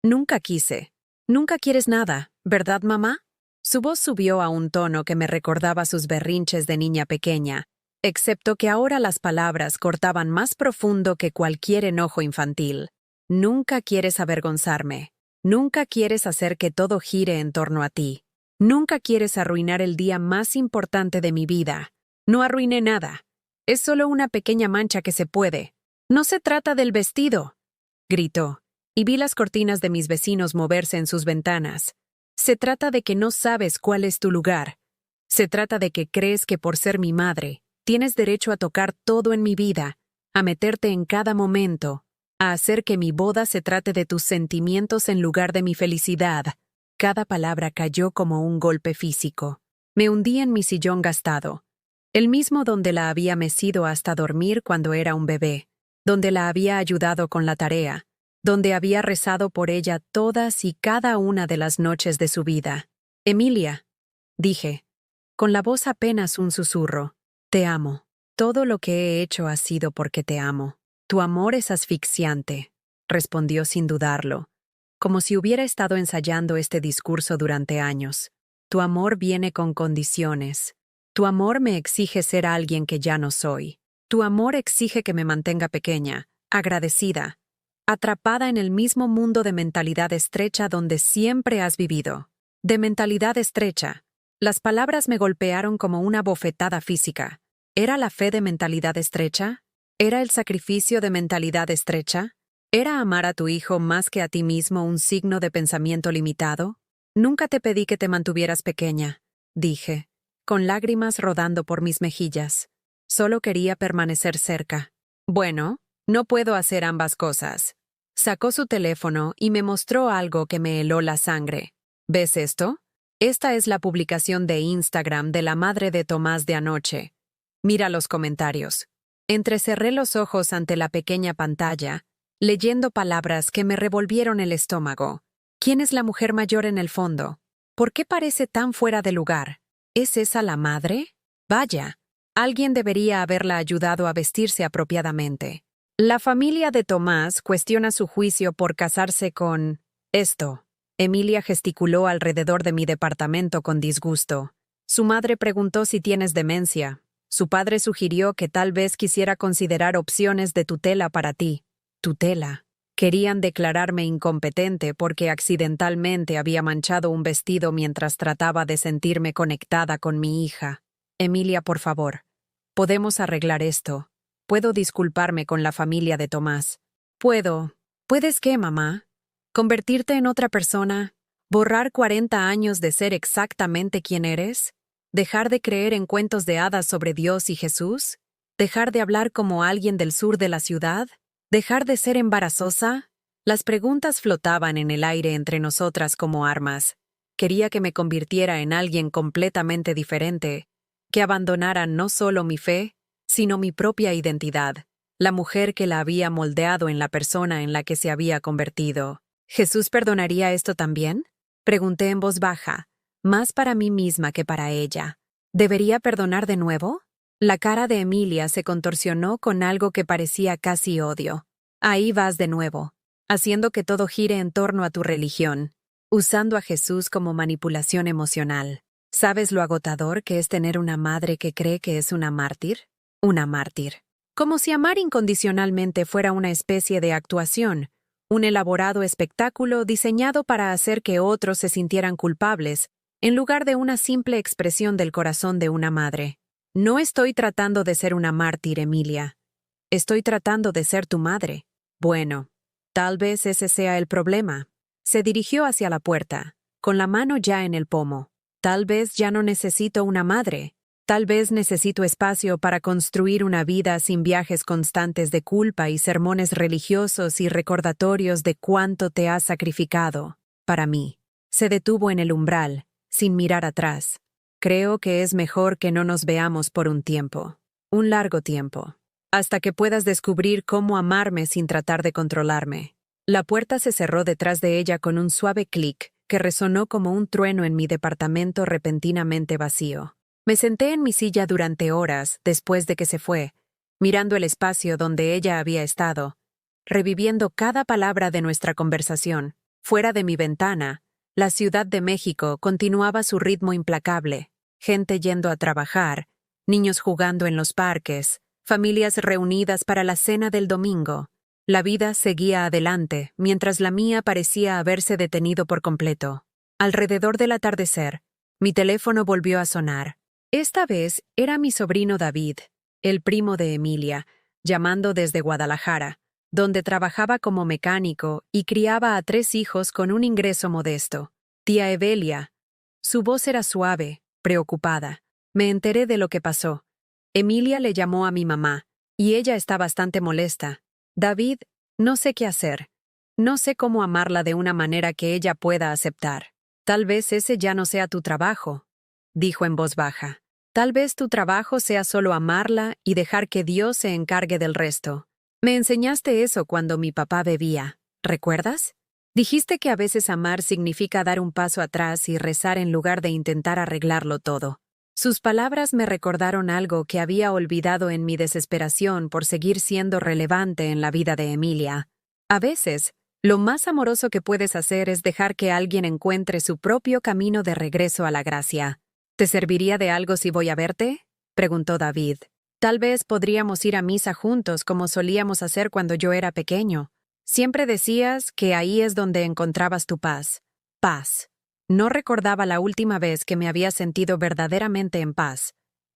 Nunca quise. Nunca quieres nada, ¿verdad, mamá? Su voz subió a un tono que me recordaba sus berrinches de niña pequeña, excepto que ahora las palabras cortaban más profundo que cualquier enojo infantil. Nunca quieres avergonzarme. Nunca quieres hacer que todo gire en torno a ti. Nunca quieres arruinar el día más importante de mi vida. No arruiné nada. Es solo una pequeña mancha que se puede. No se trata del vestido, gritó, y vi las cortinas de mis vecinos moverse en sus ventanas. Se trata de que no sabes cuál es tu lugar. Se trata de que crees que por ser mi madre, tienes derecho a tocar todo en mi vida, a meterte en cada momento, a hacer que mi boda se trate de tus sentimientos en lugar de mi felicidad. Cada palabra cayó como un golpe físico. Me hundí en mi sillón gastado, el mismo donde la había mecido hasta dormir cuando era un bebé, donde la había ayudado con la tarea, donde había rezado por ella todas y cada una de las noches de su vida. Emilia, dije, con la voz apenas un susurro, te amo. Todo lo que he hecho ha sido porque te amo. Tu amor es asfixiante, respondió sin dudarlo, como si hubiera estado ensayando este discurso durante años. Tu amor viene con condiciones. Tu amor me exige ser alguien que ya no soy. Tu amor exige que me mantenga pequeña, agradecida, atrapada en el mismo mundo de mentalidad estrecha donde siempre has vivido. De mentalidad estrecha. Las palabras me golpearon como una bofetada física. ¿Era la fe de mentalidad estrecha? ¿Era el sacrificio de mentalidad estrecha? ¿Era amar a tu hijo más que a ti mismo un signo de pensamiento limitado? Nunca te pedí que te mantuvieras pequeña, dije, con lágrimas rodando por mis mejillas. Solo quería permanecer cerca. Bueno, no puedo hacer ambas cosas. Sacó su teléfono y me mostró algo que me heló la sangre. ¿Ves esto? Esta es la publicación de Instagram de la madre de Tomás de anoche. Mira los comentarios. Entrecerré los ojos ante la pequeña pantalla, leyendo palabras que me revolvieron el estómago. ¿Quién es la mujer mayor en el fondo? ¿Por qué parece tan fuera de lugar? ¿Es esa la madre? Vaya, alguien debería haberla ayudado a vestirse apropiadamente. La familia de Tomás cuestiona su juicio por casarse con... esto. Emilia gesticuló alrededor de mi departamento con disgusto. Su madre preguntó si tienes demencia. Su padre sugirió que tal vez quisiera considerar opciones de tutela para ti. Tutela. Querían declararme incompetente porque accidentalmente había manchado un vestido mientras trataba de sentirme conectada con mi hija. Emilia, por favor, podemos arreglar esto. Puedo disculparme con la familia de Tomás. ¿Puedes qué, mamá? ¿Convertirte en otra persona? ¿Borrar 40 años de ser exactamente quien eres? ¿Dejar de creer en cuentos de hadas sobre Dios y Jesús? ¿Dejar de hablar como alguien del sur de la ciudad? ¿Dejar de ser embarazosa? Las preguntas flotaban en el aire entre nosotras como armas. Quería que me convirtiera en alguien completamente diferente, que abandonara no solo mi fe, sino mi propia identidad, la mujer que la había moldeado en la persona en la que se había convertido. ¿Jesús perdonaría esto también? Pregunté en voz baja, más para mí misma que para ella. ¿Debería perdonar de nuevo? La cara de Emilia se contorsionó con algo que parecía casi odio. Ahí vas de nuevo, haciendo que todo gire en torno a tu religión, usando a Jesús como manipulación emocional. ¿Sabes lo agotador que es tener una madre que cree que es una mártir? Una mártir. Como si amar incondicionalmente fuera una especie de actuación, un elaborado espectáculo diseñado para hacer que otros se sintieran culpables, en lugar de una simple expresión del corazón de una madre. No estoy tratando de ser una mártir, Emilia. Estoy tratando de ser tu madre. Bueno, tal vez ese sea el problema. Se dirigió hacia la puerta, con la mano ya en el pomo. Tal vez ya no necesito una madre. Tal vez necesito espacio para construir una vida sin viajes constantes de culpa y sermones religiosos y recordatorios de cuánto te has sacrificado. Para mí. Se detuvo en el umbral, sin mirar atrás. Creo que es mejor que no nos veamos por un tiempo. Un largo tiempo. Hasta que puedas descubrir cómo amarme sin tratar de controlarme. La puerta se cerró detrás de ella con un suave clic que resonó como un trueno en mi departamento repentinamente vacío. Me senté en mi silla durante horas después de que se fue, mirando el espacio donde ella había estado, reviviendo cada palabra de nuestra conversación. Fuera de mi ventana, la Ciudad de México continuaba su ritmo implacable, gente yendo a trabajar, niños jugando en los parques, familias reunidas para la cena del domingo. La vida seguía adelante, mientras la mía parecía haberse detenido por completo. Alrededor del atardecer, mi teléfono volvió a sonar. Esta vez era mi sobrino David, el primo de Emilia, llamando desde Guadalajara, donde trabajaba como mecánico y criaba a 3 hijos con un ingreso modesto. Tía Evelia. Su voz era suave, preocupada. Me enteré de lo que pasó. Emilia le llamó a mi mamá, y ella está bastante molesta. David, no sé qué hacer. No sé cómo amarla de una manera que ella pueda aceptar. Tal vez ese ya no sea tu trabajo, dijo en voz baja. Tal vez tu trabajo sea solo amarla y dejar que Dios se encargue del resto. Me enseñaste eso cuando mi papá bebía, ¿recuerdas? Dijiste que a veces amar significa dar un paso atrás y rezar en lugar de intentar arreglarlo todo. Sus palabras me recordaron algo que había olvidado en mi desesperación por seguir siendo relevante en la vida de Emilia. A veces, lo más amoroso que puedes hacer es dejar que alguien encuentre su propio camino de regreso a la gracia. ¿Te serviría de algo si voy a verte?, preguntó David. Tal vez podríamos ir a misa juntos como solíamos hacer cuando yo era pequeño. Siempre decías que ahí es donde encontrabas tu paz. Paz. No recordaba la última vez que me había sentido verdaderamente en paz.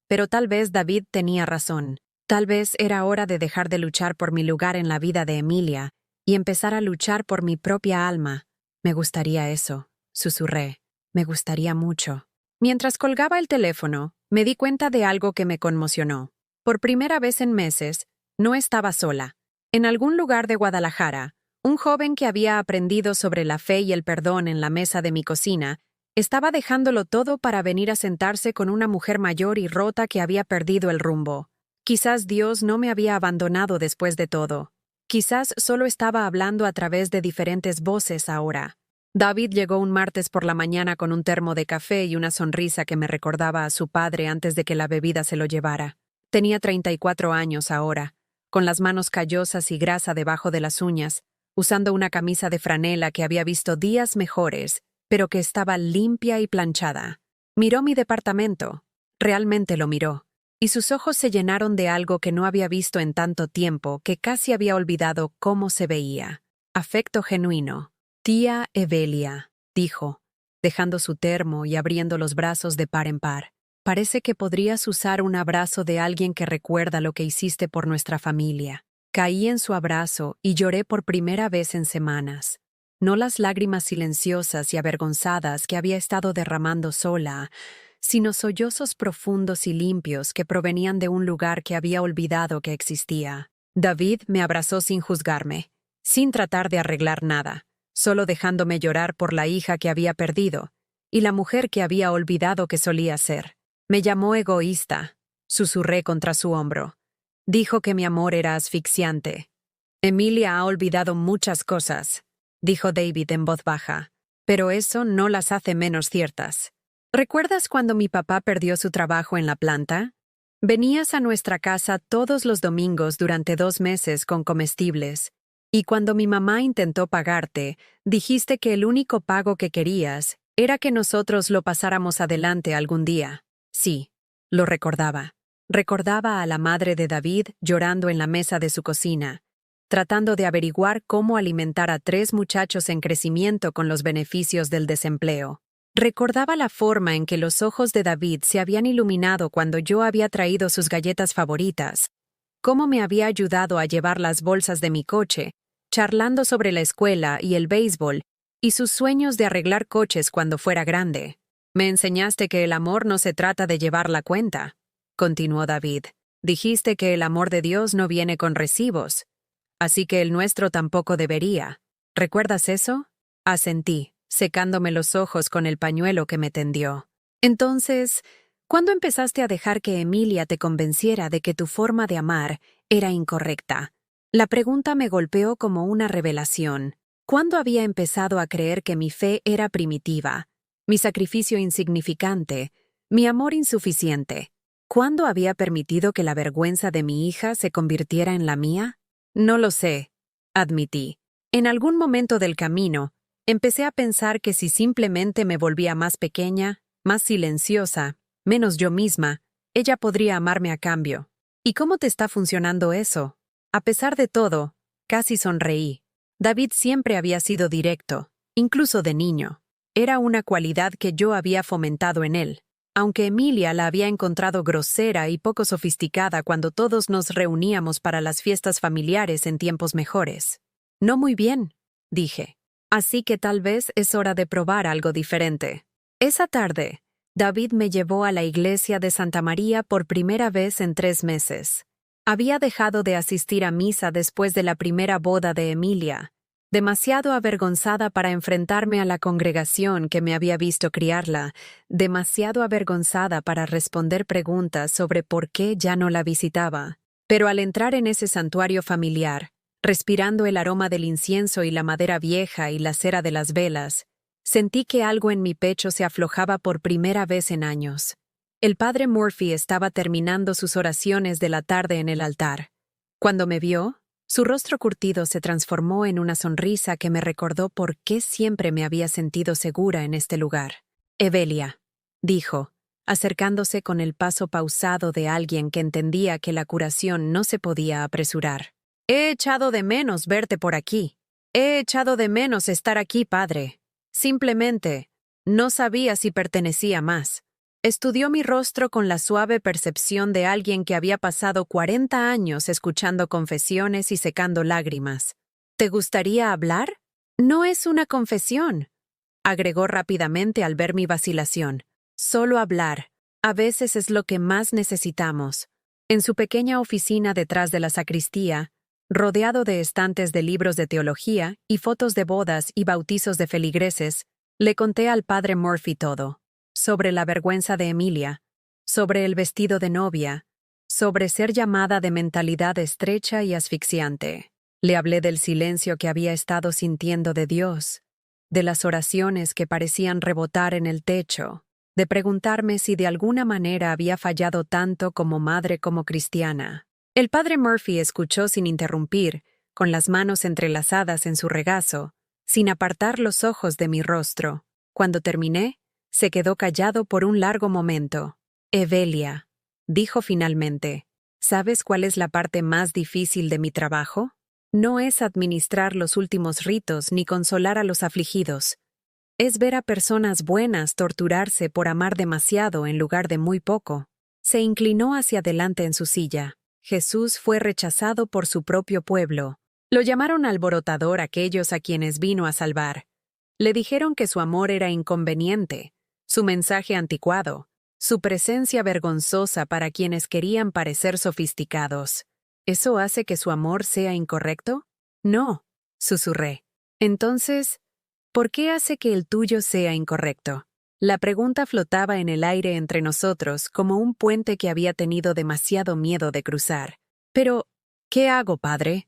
Pero tal vez David tenía razón. Tal vez era hora de dejar de luchar por mi lugar en la vida de Emilia y empezar a luchar por mi propia alma. Me gustaría eso, susurré. Me gustaría mucho. Mientras colgaba el teléfono, me di cuenta de algo que me conmocionó. Por primera vez en meses, no estaba sola. En algún lugar de Guadalajara, un joven que había aprendido sobre la fe y el perdón en la mesa de mi cocina, estaba dejándolo todo para venir a sentarse con una mujer mayor y rota que había perdido el rumbo. Quizás Dios no me había abandonado después de todo. Quizás solo estaba hablando a través de diferentes voces ahora. David llegó un martes por la mañana con un termo de café y una sonrisa que me recordaba a su padre antes de que la bebida se lo llevara. Tenía 34 años ahora, con las manos callosas y grasa debajo de las uñas, usando una camisa de franela que había visto días mejores, pero que estaba limpia y planchada. Miró mi departamento. Realmente lo miró. Y sus ojos se llenaron de algo que no había visto en tanto tiempo que casi había olvidado cómo se veía. Afecto genuino. Tía Evelia, dijo, dejando su termo y abriendo los brazos de par en par. Parece que podrías usar un abrazo de alguien que recuerda lo que hiciste por nuestra familia. Caí en su abrazo y lloré por primera vez en semanas. No las lágrimas silenciosas y avergonzadas que había estado derramando sola, sino sollozos profundos y limpios que provenían de un lugar que había olvidado que existía. David me abrazó sin juzgarme, sin tratar de arreglar nada, solo dejándome llorar por la hija que había perdido y la mujer que había olvidado que solía ser. Me llamó egoísta, susurré contra su hombro. Dijo que mi amor era asfixiante. Emilia ha olvidado muchas cosas, dijo David en voz baja, pero eso no las hace menos ciertas. ¿Recuerdas cuando mi papá perdió su trabajo en la planta? Venías a nuestra casa todos los domingos durante 2 meses con comestibles, y cuando mi mamá intentó pagarte, dijiste que el único pago que querías era que nosotros lo pasáramos adelante algún día. Sí, lo recordaba. Recordaba a la madre de David llorando en la mesa de su cocina, tratando de averiguar cómo alimentar a 3 muchachos en crecimiento con los beneficios del desempleo. Recordaba la forma en que los ojos de David se habían iluminado cuando yo había traído sus galletas favoritas, cómo me había ayudado a llevar las bolsas de mi coche, charlando sobre la escuela y el béisbol, y sus sueños de arreglar coches cuando fuera grande. Me enseñaste que el amor no se trata de llevar la cuenta, continuó David. Dijiste que el amor de Dios no viene con recibos, así que el nuestro tampoco debería. ¿Recuerdas eso? Asentí, secándome los ojos con el pañuelo que me tendió. Entonces, ¿cuándo empezaste a dejar que Emilia te convenciera de que tu forma de amar era incorrecta? La pregunta me golpeó como una revelación. ¿Cuándo había empezado a creer que mi fe era primitiva, mi sacrificio insignificante, mi amor insuficiente? ¿Cuándo había permitido que la vergüenza de mi hija se convirtiera en la mía? No lo sé, admití. En algún momento del camino, empecé a pensar que si simplemente me volvía más pequeña, más silenciosa, menos yo misma, ella podría amarme a cambio. ¿Y cómo te está funcionando eso? A pesar de todo, casi sonreí. David siempre había sido directo, incluso de niño. Era una cualidad que yo había fomentado en él, aunque Emilia la había encontrado grosera y poco sofisticada cuando todos nos reuníamos para las fiestas familiares en tiempos mejores. No muy bien, dije. Así que tal vez es hora de probar algo diferente. Esa tarde, David me llevó a la iglesia de Santa María por primera vez en 3 meses. Había dejado de asistir a misa después de la primera boda de Emilia, demasiado avergonzada para enfrentarme a la congregación que me había visto criarla, demasiado avergonzada para responder preguntas sobre por qué ya no la visitaba. Pero al entrar en ese santuario familiar, respirando el aroma del incienso y la madera vieja y la cera de las velas, sentí que algo en mi pecho se aflojaba por primera vez en años. El padre Murphy estaba terminando sus oraciones de la tarde en el altar. Cuando me vio, su rostro curtido se transformó en una sonrisa que me recordó por qué siempre me había sentido segura en este lugar. Evelia, dijo, acercándose con el paso pausado de alguien que entendía que la curación no se podía apresurar. He echado de menos verte por aquí. He echado de menos estar aquí, padre. Simplemente, no sabía si pertenecía más. Estudió mi rostro con la suave percepción de alguien que había pasado 40 años escuchando confesiones y secando lágrimas. ¿Te gustaría hablar? No es una confesión, agregó rápidamente al ver mi vacilación. Solo hablar. A veces es lo que más necesitamos. En su pequeña oficina detrás de la sacristía, rodeado de estantes de libros de teología y fotos de bodas y bautizos de feligreses, le conté al padre Murphy todo. Sobre la vergüenza de Emilia, sobre el vestido de novia, sobre ser llamada de mentalidad estrecha y asfixiante. Le hablé del silencio que había estado sintiendo de Dios, de las oraciones que parecían rebotar en el techo, de preguntarme si de alguna manera había fallado tanto como madre como cristiana. El padre Murphy escuchó sin interrumpir, con las manos entrelazadas en su regazo, sin apartar los ojos de mi rostro. Cuando terminé, se quedó callado por un largo momento. Evelia, dijo finalmente, ¿sabes cuál es la parte más difícil de mi trabajo? No es administrar los últimos ritos ni consolar a los afligidos. Es ver a personas buenas torturarse por amar demasiado en lugar de muy poco. Se inclinó hacia adelante en su silla. Jesús fue rechazado por su propio pueblo. Lo llamaron alborotador aquellos a quienes vino a salvar. Le dijeron que su amor era inconveniente, su mensaje anticuado, su presencia vergonzosa para quienes querían parecer sofisticados. ¿Eso hace que su amor sea incorrecto? No, susurré. Entonces, ¿por qué hace que el tuyo sea incorrecto? La pregunta flotaba en el aire entre nosotros como un puente que había tenido demasiado miedo de cruzar. Pero, ¿qué hago, padre?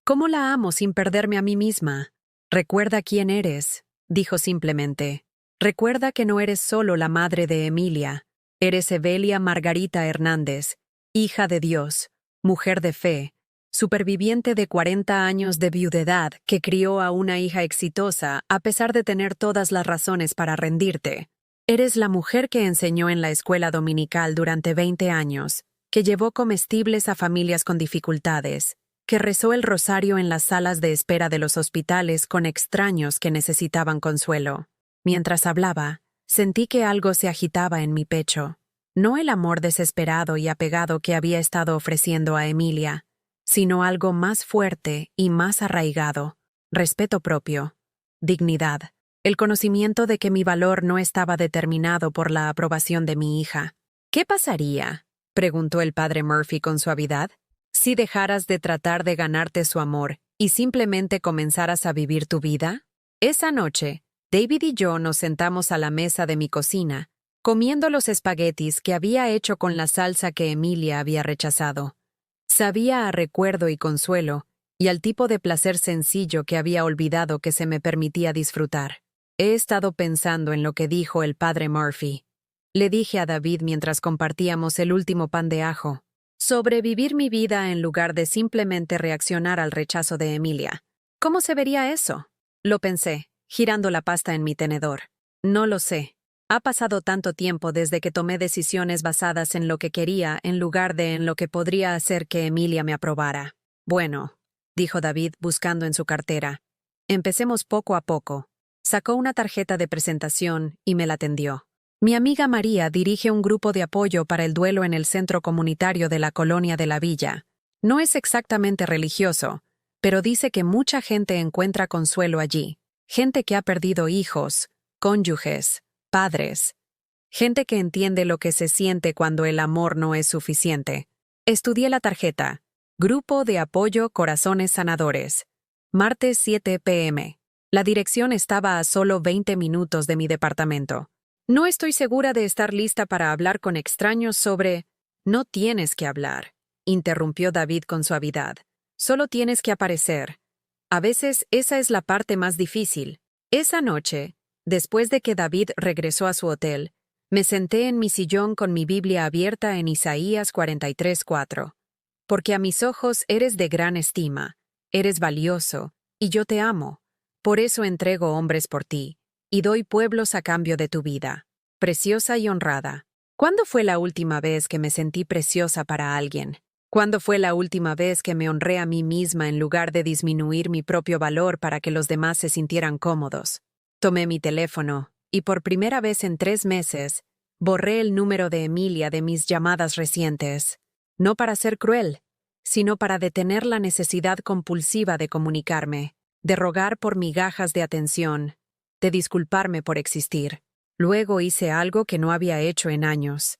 ¿Cómo la amo sin perderme a mí misma? Recuerda quién eres, dijo simplemente. Recuerda que no eres solo la madre de Emilia. Eres Evelia Margarita Hernández, hija de Dios, mujer de fe, superviviente de 40 años de viudedad que crió a una hija exitosa a pesar de tener todas las razones para rendirte. Eres la mujer que enseñó en la escuela dominical durante 20 años, que llevó comestibles a familias con dificultades, que rezó el rosario en las salas de espera de los hospitales con extraños que necesitaban consuelo. Mientras hablaba, sentí que algo se agitaba en mi pecho. No el amor desesperado y apegado que había estado ofreciendo a Emilia, sino algo más fuerte y más arraigado, respeto propio, dignidad, el conocimiento de que mi valor no estaba determinado por la aprobación de mi hija. ¿Qué pasaría?, preguntó el padre Murphy con suavidad, si dejaras de tratar de ganarte su amor y simplemente comenzaras a vivir tu vida. Esa noche, David y yo nos sentamos a la mesa de mi cocina, comiendo los espaguetis que había hecho con la salsa que Emilia había rechazado. Sabía a recuerdo y consuelo, y al tipo de placer sencillo que había olvidado que se me permitía disfrutar. He estado pensando en lo que dijo el padre Murphy. Le dije a David mientras compartíamos el último pan de ajo. Sobrevivir mi vida en lugar de simplemente reaccionar al rechazo de Emilia. ¿Cómo se vería eso? Lo pensé, girando la pasta en mi tenedor. No lo sé. Ha pasado tanto tiempo desde que tomé decisiones basadas en lo que quería en lugar de en lo que podría hacer que Emilia me aprobara. Bueno, dijo David buscando en su cartera. Empecemos poco a poco. Sacó una tarjeta de presentación y me la tendió. Mi amiga María dirige un grupo de apoyo para el duelo en el centro comunitario de la colonia de la Villa. No es exactamente religioso, pero dice que mucha gente encuentra consuelo allí. Gente que ha perdido hijos, cónyuges, padres. Gente que entiende lo que se siente cuando el amor no es suficiente. Estudié la tarjeta. Grupo de Apoyo Corazones Sanadores. Martes 7 p.m. La dirección estaba a solo 20 minutos de mi departamento. No estoy segura de estar lista para hablar con extraños sobre... No tienes que hablar, interrumpió David con suavidad. Solo tienes que aparecer. A veces esa es la parte más difícil. Esa noche, después de que David regresó a su hotel, me senté en mi sillón con mi Biblia abierta en Isaías 43:4. Porque a mis ojos eres de gran estima, eres valioso, y yo te amo. Por eso entrego hombres por ti, y doy pueblos a cambio de tu vida. Preciosa y honrada. ¿Cuándo fue la última vez que me sentí preciosa para alguien? ¿Cuándo fue la última vez que me honré a mí misma en lugar de disminuir mi propio valor para que los demás se sintieran cómodos? Tomé mi teléfono, y por primera vez en 3 meses, borré el número de Emilia de mis llamadas recientes. No para ser cruel, sino para detener la necesidad compulsiva de comunicarme, de rogar por migajas de atención, de disculparme por existir. Luego hice algo que no había hecho en años.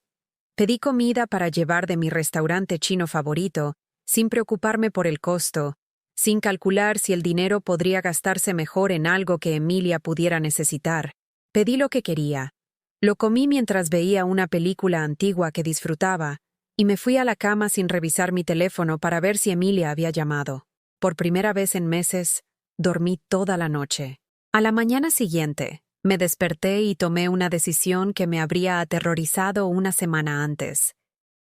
Pedí comida para llevar de mi restaurante chino favorito, sin preocuparme por el costo, sin calcular si el dinero podría gastarse mejor en algo que Emilia pudiera necesitar. Pedí lo que quería. Lo comí mientras veía una película antigua que disfrutaba, y me fui a la cama sin revisar mi teléfono para ver si Emilia había llamado. Por primera vez en meses, dormí toda la noche. A la mañana siguiente, me desperté y tomé una decisión que me habría aterrorizado una semana antes.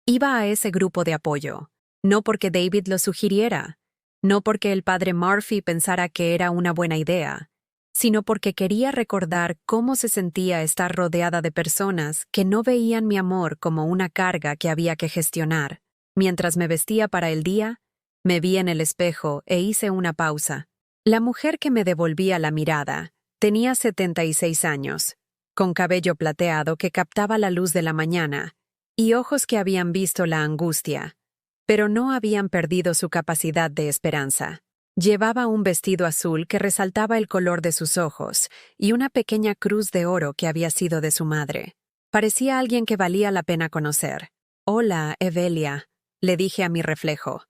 Iba a ese grupo de apoyo, no porque David lo sugiriera, no porque el padre Murphy pensara que era una buena idea, sino porque quería recordar cómo se sentía estar rodeada de personas que no veían mi amor como una carga que había que gestionar. Mientras me vestía para el día, Me vi en el espejo e hice una pausa. La mujer que me devolvía la mirada tenía 76 años, con cabello plateado que captaba la luz de la mañana y ojos que habían visto la angustia, pero no habían perdido su capacidad de esperanza. Llevaba un vestido azul que resaltaba el color de sus ojos y una pequeña cruz de oro que había sido de su madre. Parecía alguien que valía la pena conocer. «Hola, Evelia», le dije a mi reflejo.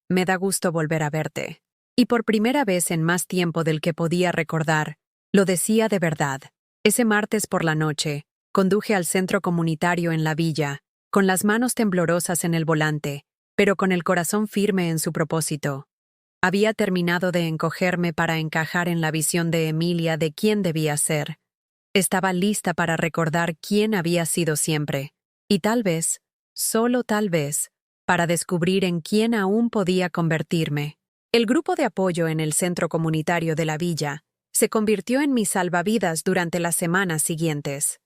«Me da gusto volver a verte». Y por primera vez en más tiempo del que podía recordar, lo decía de verdad. Ese martes por la noche, conduje al centro comunitario en la villa, con las manos temblorosas en el volante, pero con el corazón firme en su propósito. Había terminado de encogerme para encajar en la visión de Emilia de quién debía ser. Estaba lista para recordar quién había sido siempre, y tal vez, solo tal vez, para descubrir en quién aún podía convertirme. El grupo de apoyo en el centro comunitario de la villa se convirtió en mi salvavidas durante las semanas siguientes.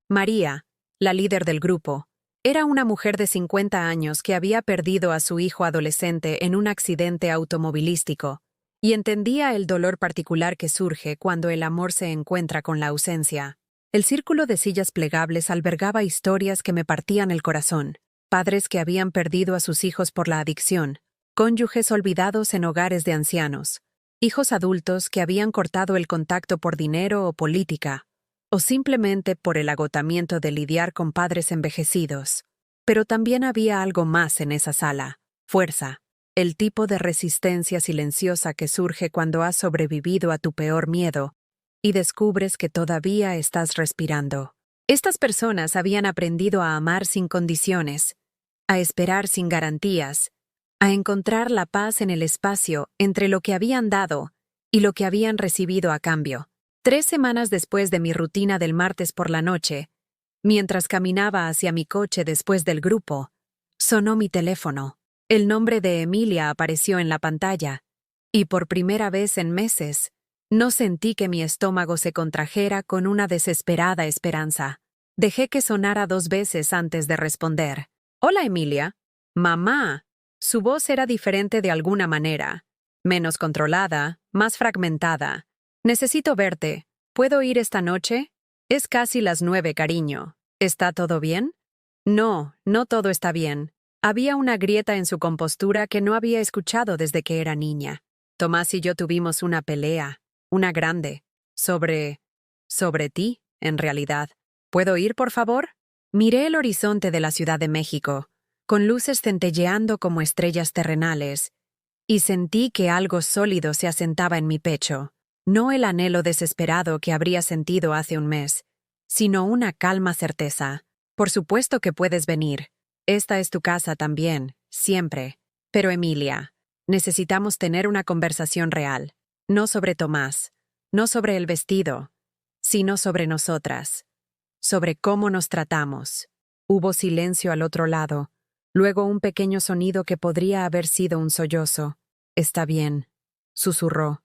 María, la líder del grupo, era una mujer de 50 años que había perdido a su hijo adolescente en un accidente automovilístico y entendía el dolor particular que surge cuando el amor se encuentra con la ausencia. El círculo de sillas plegables albergaba historias que me partían el corazón, padres que habían perdido a sus hijos por la adicción, cónyuges olvidados en hogares de ancianos, hijos adultos que habían cortado el contacto por dinero o política, o simplemente por el agotamiento de lidiar con padres envejecidos. Pero también había algo más en esa sala: fuerza, el tipo de resistencia silenciosa que surge cuando has sobrevivido a tu peor miedo y descubres que todavía estás respirando. Estas personas habían aprendido a amar sin condiciones, a esperar sin garantías, a encontrar la paz en el espacio entre lo que habían dado y lo que habían recibido a cambio. 3 semanas después de mi rutina del martes por la noche, mientras caminaba hacia mi coche después del grupo, sonó mi teléfono. El nombre de Emilia apareció en la pantalla, y por primera vez en meses, no sentí que mi estómago se contrajera con una desesperada esperanza. Dejé que sonara 2 veces antes de responder. «Hola, Emilia». «Mamá». Su voz era diferente de alguna manera, menos controlada, más fragmentada. «Necesito verte. ¿Puedo ir esta noche?» «Es casi las 9, cariño. ¿Está todo bien?» «No, no todo está bien». Había una grieta en su compostura que no había escuchado desde que era niña. Tomás y yo tuvimos una pelea, una grande, sobre ti, en realidad. ¿Puedo ir, por favor?» Miré el horizonte de la Ciudad de México, con luces centelleando como estrellas terrenales, y sentí que algo sólido se asentaba en mi pecho. No el anhelo desesperado que habría sentido hace un mes, sino una calma certeza. «Por supuesto que puedes venir. Esta es tu casa también, siempre. Pero Emilia, necesitamos tener una conversación real. No sobre Tomás, no sobre el vestido, sino sobre nosotras. Sobre cómo nos tratamos». Hubo silencio al otro lado, luego un pequeño sonido que podría haber sido un sollozo. «Está bien», susurró.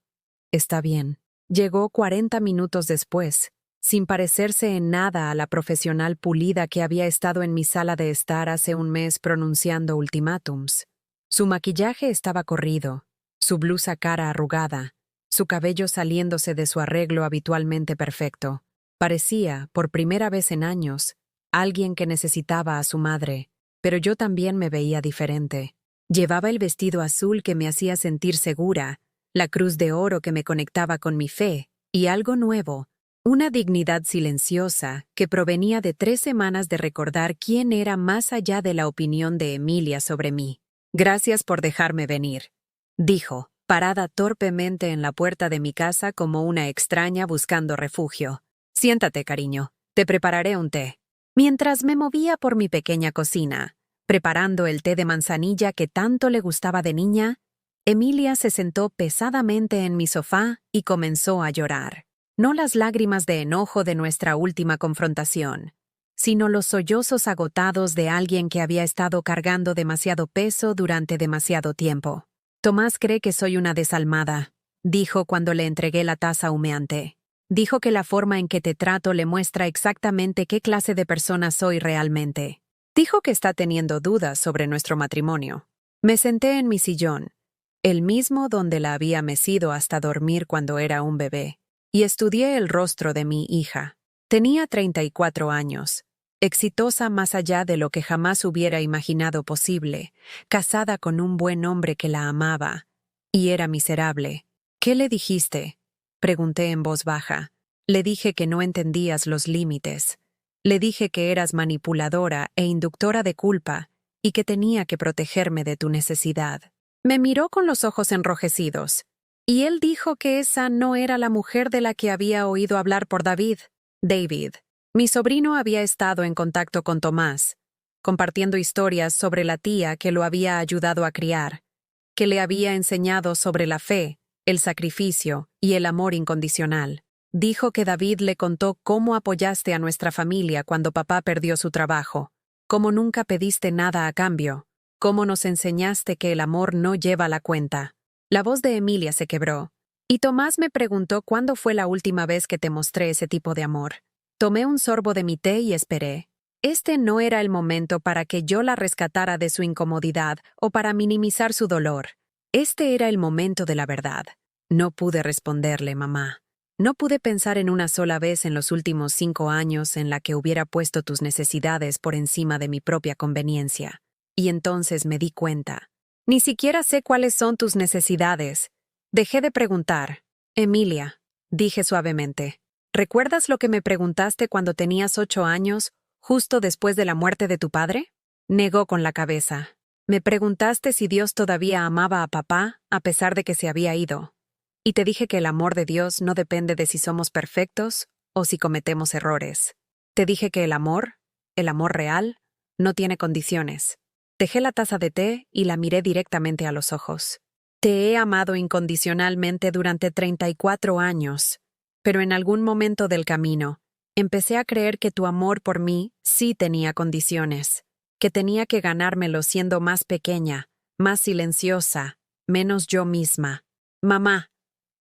«Está bien». Llegó 40 minutos después, sin parecerse en nada a la profesional pulida que había estado en mi sala de estar hace un mes pronunciando ultimátums. Su maquillaje estaba corrido, su blusa cara arrugada, su cabello saliéndose de su arreglo habitualmente perfecto. Parecía, por primera vez en años, alguien que necesitaba a su madre, pero yo también me veía diferente. Llevaba el vestido azul que me hacía sentir segura, la cruz de oro que me conectaba con mi fe, y algo nuevo, una dignidad silenciosa que provenía de 3 semanas de recordar quién era más allá de la opinión de Emilia sobre mí. «Gracias por dejarme venir», dijo, parada torpemente en la puerta de mi casa como una extraña buscando refugio. «Siéntate, cariño, te prepararé un té». Mientras me movía por mi pequeña cocina, preparando el té de manzanilla que tanto le gustaba de niña, Emilia se sentó pesadamente en mi sofá y comenzó a llorar. No las lágrimas de enojo de nuestra última confrontación, sino los sollozos agotados de alguien que había estado cargando demasiado peso durante demasiado tiempo. «Tomás cree que soy una desalmada», dijo cuando le entregué la taza humeante. «Dijo que la forma en que te trato le muestra exactamente qué clase de persona soy realmente. Dijo que está teniendo dudas sobre nuestro matrimonio». Me senté en mi sillón, el mismo donde la había mecido hasta dormir cuando era un bebé, y estudié el rostro de mi hija. Tenía 34 años, exitosa más allá de lo que jamás hubiera imaginado posible, casada con un buen hombre que la amaba, y era miserable. ¿Qué le dijiste?, pregunté en voz baja. Le dije que no entendías los límites. Le dije que eras manipuladora e inductora de culpa y que tenía que protegerme de tu necesidad. Me miró con los ojos enrojecidos, y él dijo que esa no era la mujer de la que había oído hablar por David. Mi sobrino había estado en contacto con Tomás, compartiendo historias sobre la tía que lo había ayudado a criar, que le había enseñado sobre la fe, el sacrificio y el amor incondicional. Dijo que David le contó cómo apoyaste a nuestra familia cuando papá perdió su trabajo, cómo nunca pediste nada a cambio, cómo nos enseñaste que el amor no lleva la cuenta. La voz de Emilia se quebró, y Tomás me preguntó cuándo fue la última vez que te mostré ese tipo de amor. Tomé un sorbo de mi té y esperé. Este no era el momento para que yo la rescatara de su incomodidad o para minimizar su dolor. Este era el momento de la verdad. No pude responderle, mamá. No pude pensar en una sola vez en los últimos 5 años en la que hubiera puesto tus necesidades por encima de mi propia conveniencia. Y entonces me di cuenta. Ni siquiera sé cuáles son tus necesidades. Dejé de preguntar. Emilia, dije suavemente, ¿recuerdas lo que me preguntaste cuando tenías 8 años, justo después de la muerte de tu padre? Negó con la cabeza. Me preguntaste si Dios todavía amaba a papá, a pesar de que se había ido. Y te dije que el amor de Dios no depende de si somos perfectos o si cometemos errores. Te dije que el amor real, no tiene condiciones. Dejé la taza de té y la miré directamente a los ojos. Te he amado incondicionalmente durante 34 años, pero en algún momento del camino, empecé a creer que tu amor por mí sí tenía condiciones, que tenía que ganármelo siendo más pequeña, más silenciosa, menos yo misma. Mamá,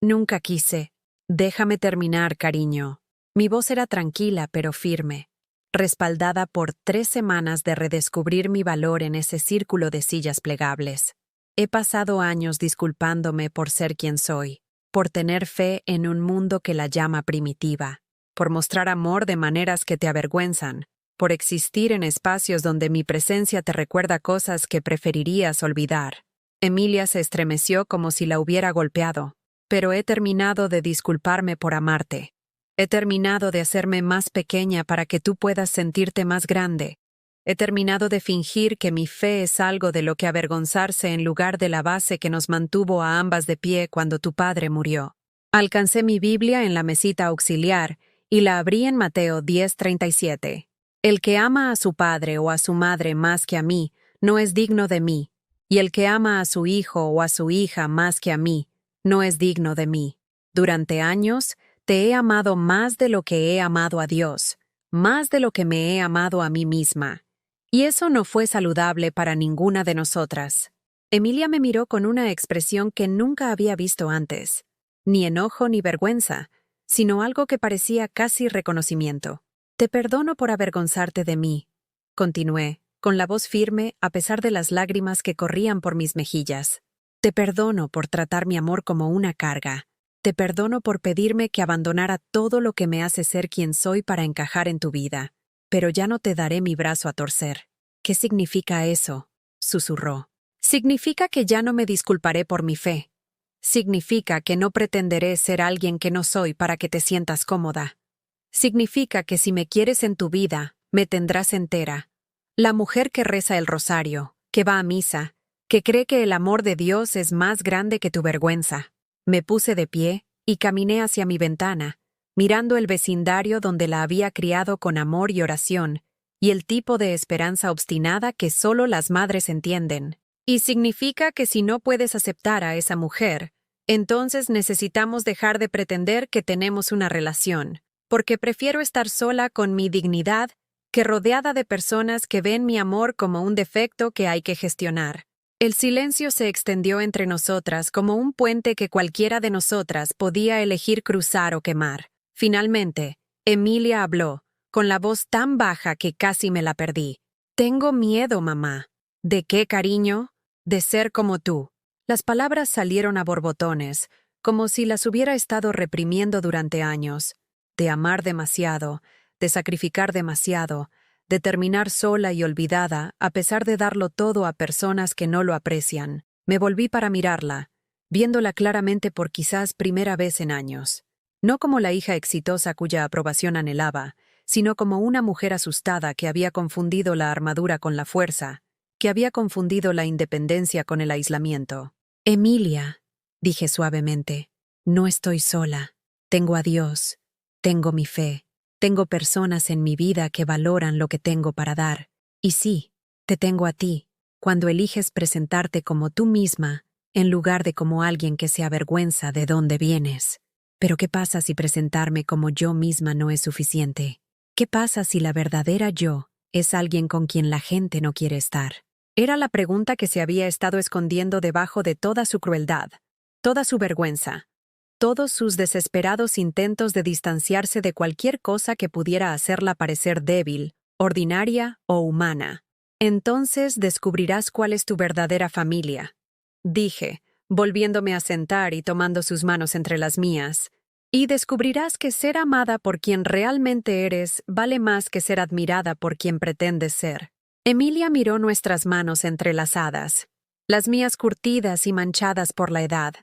nunca quise. Déjame terminar, cariño. Mi voz era tranquila pero firme, respaldada por 3 semanas de redescubrir mi valor en ese círculo de sillas plegables. He pasado años disculpándome por ser quien soy, por tener fe en un mundo que la llama primitiva, por mostrar amor de maneras que te avergüenzan, por existir en espacios donde mi presencia te recuerda cosas que preferirías olvidar. Emilia se estremeció como si la hubiera golpeado. Pero he terminado de disculparme por amarte. He terminado de hacerme más pequeña para que tú puedas sentirte más grande. He terminado de fingir que mi fe es algo de lo que avergonzarse en lugar de la base que nos mantuvo a ambas de pie cuando tu padre murió. Alcancé mi Biblia en la mesita auxiliar y la abrí en Mateo 10:37. El que ama a su padre o a su madre más que a mí, no es digno de mí, y el que ama a su hijo o a su hija más que a mí, no es digno de mí. Durante años, te he amado más de lo que he amado a Dios, más de lo que me he amado a mí misma. Y eso no fue saludable para ninguna de nosotras. Emilia me miró con una expresión que nunca había visto antes. Ni enojo ni vergüenza, sino algo que parecía casi reconocimiento. Te perdono por avergonzarte de mí, continué, con la voz firme a pesar de las lágrimas que corrían por mis mejillas. Te perdono por tratar mi amor como una carga. Te perdono por pedirme que abandonara todo lo que me hace ser quien soy para encajar en tu vida. Pero ya no te daré mi brazo a torcer. ¿Qué significa eso?, susurró. Significa que ya no me disculparé por mi fe. Significa que no pretenderé ser alguien que no soy para que te sientas cómoda. Significa que si me quieres en tu vida, me tendrás entera. La mujer que reza el rosario, que va a misa, que cree que el amor de Dios es más grande que tu vergüenza. Me puse de pie y caminé hacia mi ventana, mirando el vecindario donde la había criado con amor y oración, y el tipo de esperanza obstinada que solo las madres entienden. Y significa que si no puedes aceptar a esa mujer, entonces necesitamos dejar de pretender que tenemos una relación, porque prefiero estar sola con mi dignidad que rodeada de personas que ven mi amor como un defecto que hay que gestionar. El silencio se extendió entre nosotras como un puente que cualquiera de nosotras podía elegir cruzar o quemar. Finalmente, Emilia habló, con la voz tan baja que casi me la perdí. Tengo miedo, mamá. ¿De qué, cariño? De ser como tú. Las palabras salieron a borbotones, como si las hubiera estado reprimiendo durante años. De amar demasiado, de sacrificar demasiado, de terminar sola y olvidada a pesar de darlo todo a personas que no lo aprecian. Me volví para mirarla, viéndola claramente por quizás primera vez en años. No como la hija exitosa cuya aprobación anhelaba, sino como una mujer asustada que había confundido la armadura con la fuerza, que había confundido la independencia con el aislamiento. «Emilia», dije suavemente, «no estoy sola. Tengo a Dios, tengo mi fe, tengo personas en mi vida que valoran lo que tengo para dar. Y sí, te tengo a ti, cuando eliges presentarte como tú misma, en lugar de como alguien que se avergüenza de dónde vienes. Pero ¿qué pasa si presentarme como yo misma no es suficiente? ¿Qué pasa si la verdadera yo es alguien con quien la gente no quiere estar?» Era la pregunta que se había estado escondiendo debajo de toda su crueldad, toda su vergüenza, todos sus desesperados intentos de distanciarse de cualquier cosa que pudiera hacerla parecer débil, ordinaria o humana. «Entonces descubrirás cuál es tu verdadera familia», dije, volviéndome a sentar y tomando sus manos entre las mías. «Y descubrirás que ser amada por quien realmente eres vale más que ser admirada por quien pretendes ser». Emilia miró nuestras manos entrelazadas, las mías curtidas y manchadas por la edad,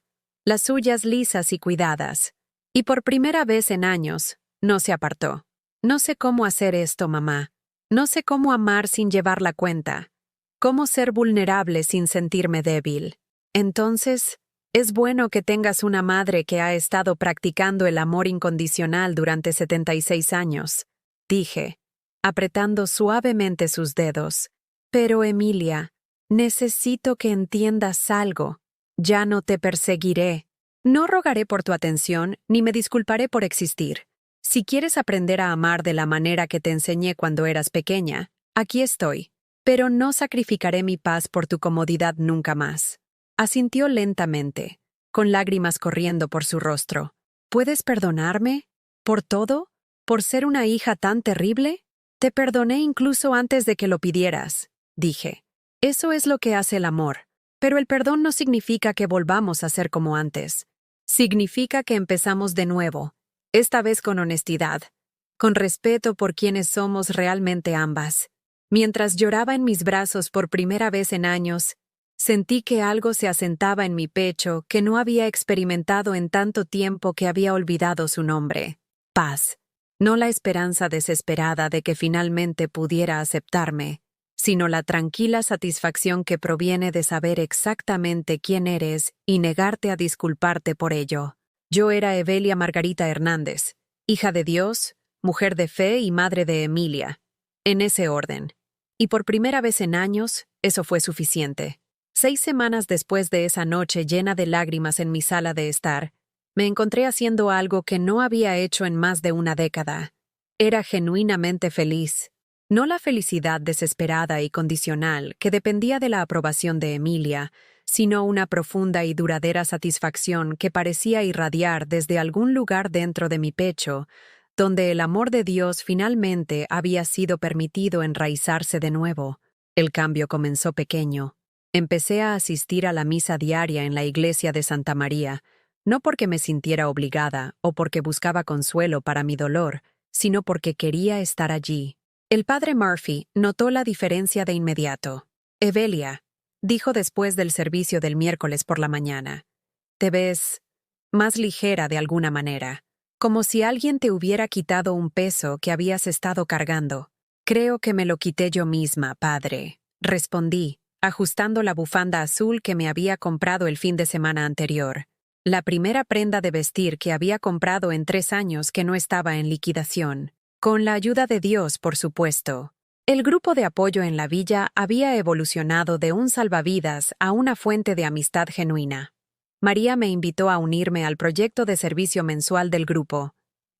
las suyas lisas y cuidadas, y por primera vez en años, no se apartó. «No sé cómo hacer esto, mamá. No sé cómo amar sin llevar la cuenta, cómo ser vulnerable sin sentirme débil. Entonces, es bueno que tengas una madre que ha estado practicando el amor incondicional durante 76 años», dije, apretando suavemente sus dedos. «Pero, Emilia, necesito que entiendas algo. Ya no te perseguiré. No rogaré por tu atención, ni me disculparé por existir. Si quieres aprender a amar de la manera que te enseñé cuando eras pequeña, aquí estoy. Pero no sacrificaré mi paz por tu comodidad nunca más». Asintió lentamente, con lágrimas corriendo por su rostro. «¿Puedes perdonarme? ¿Por todo? ¿Por ser una hija tan terrible?» «Te perdoné incluso antes de que lo pidieras», dije. «Eso es lo que hace el amor. Pero el perdón no significa que volvamos a ser como antes. Significa que empezamos de nuevo, esta vez con honestidad, con respeto por quienes somos realmente ambas». Mientras lloraba en mis brazos por primera vez en años, sentí que algo se asentaba en mi pecho que no había experimentado en tanto tiempo que había olvidado su nombre. Paz. No la esperanza desesperada de que finalmente pudiera aceptarme, sino la tranquila satisfacción que proviene de saber exactamente quién eres y negarte a disculparte por ello. Yo era Evelia Margarita Hernández, hija de Dios, mujer de fe y madre de Emilia. En ese orden. Y por primera vez en años, eso fue suficiente. 6 semanas después de esa noche llena de lágrimas en mi sala de estar, me encontré haciendo algo que no había hecho en más de una década. Era genuinamente feliz. No la felicidad desesperada y condicional que dependía de la aprobación de Emilia, sino una profunda y duradera satisfacción que parecía irradiar desde algún lugar dentro de mi pecho, donde el amor de Dios finalmente había sido permitido enraizarse de nuevo. El cambio comenzó pequeño. Empecé a asistir a la misa diaria en la iglesia de Santa María, no porque me sintiera obligada o porque buscaba consuelo para mi dolor, sino porque quería estar allí. El padre Murphy notó la diferencia de inmediato. «Evelia», dijo después del servicio del miércoles por la mañana, «te ves más ligera de alguna manera, como si alguien te hubiera quitado un peso que habías estado cargando». «Creo que me lo quité yo misma, padre», respondí, ajustando la bufanda azul que me había comprado el fin de semana anterior. La primera prenda de vestir que había comprado en 3 años que no estaba en liquidación. Con la ayuda de Dios, por supuesto. El grupo de apoyo en la villa había evolucionado de un salvavidas a una fuente de amistad genuina. María me invitó a unirme al proyecto de servicio mensual del grupo,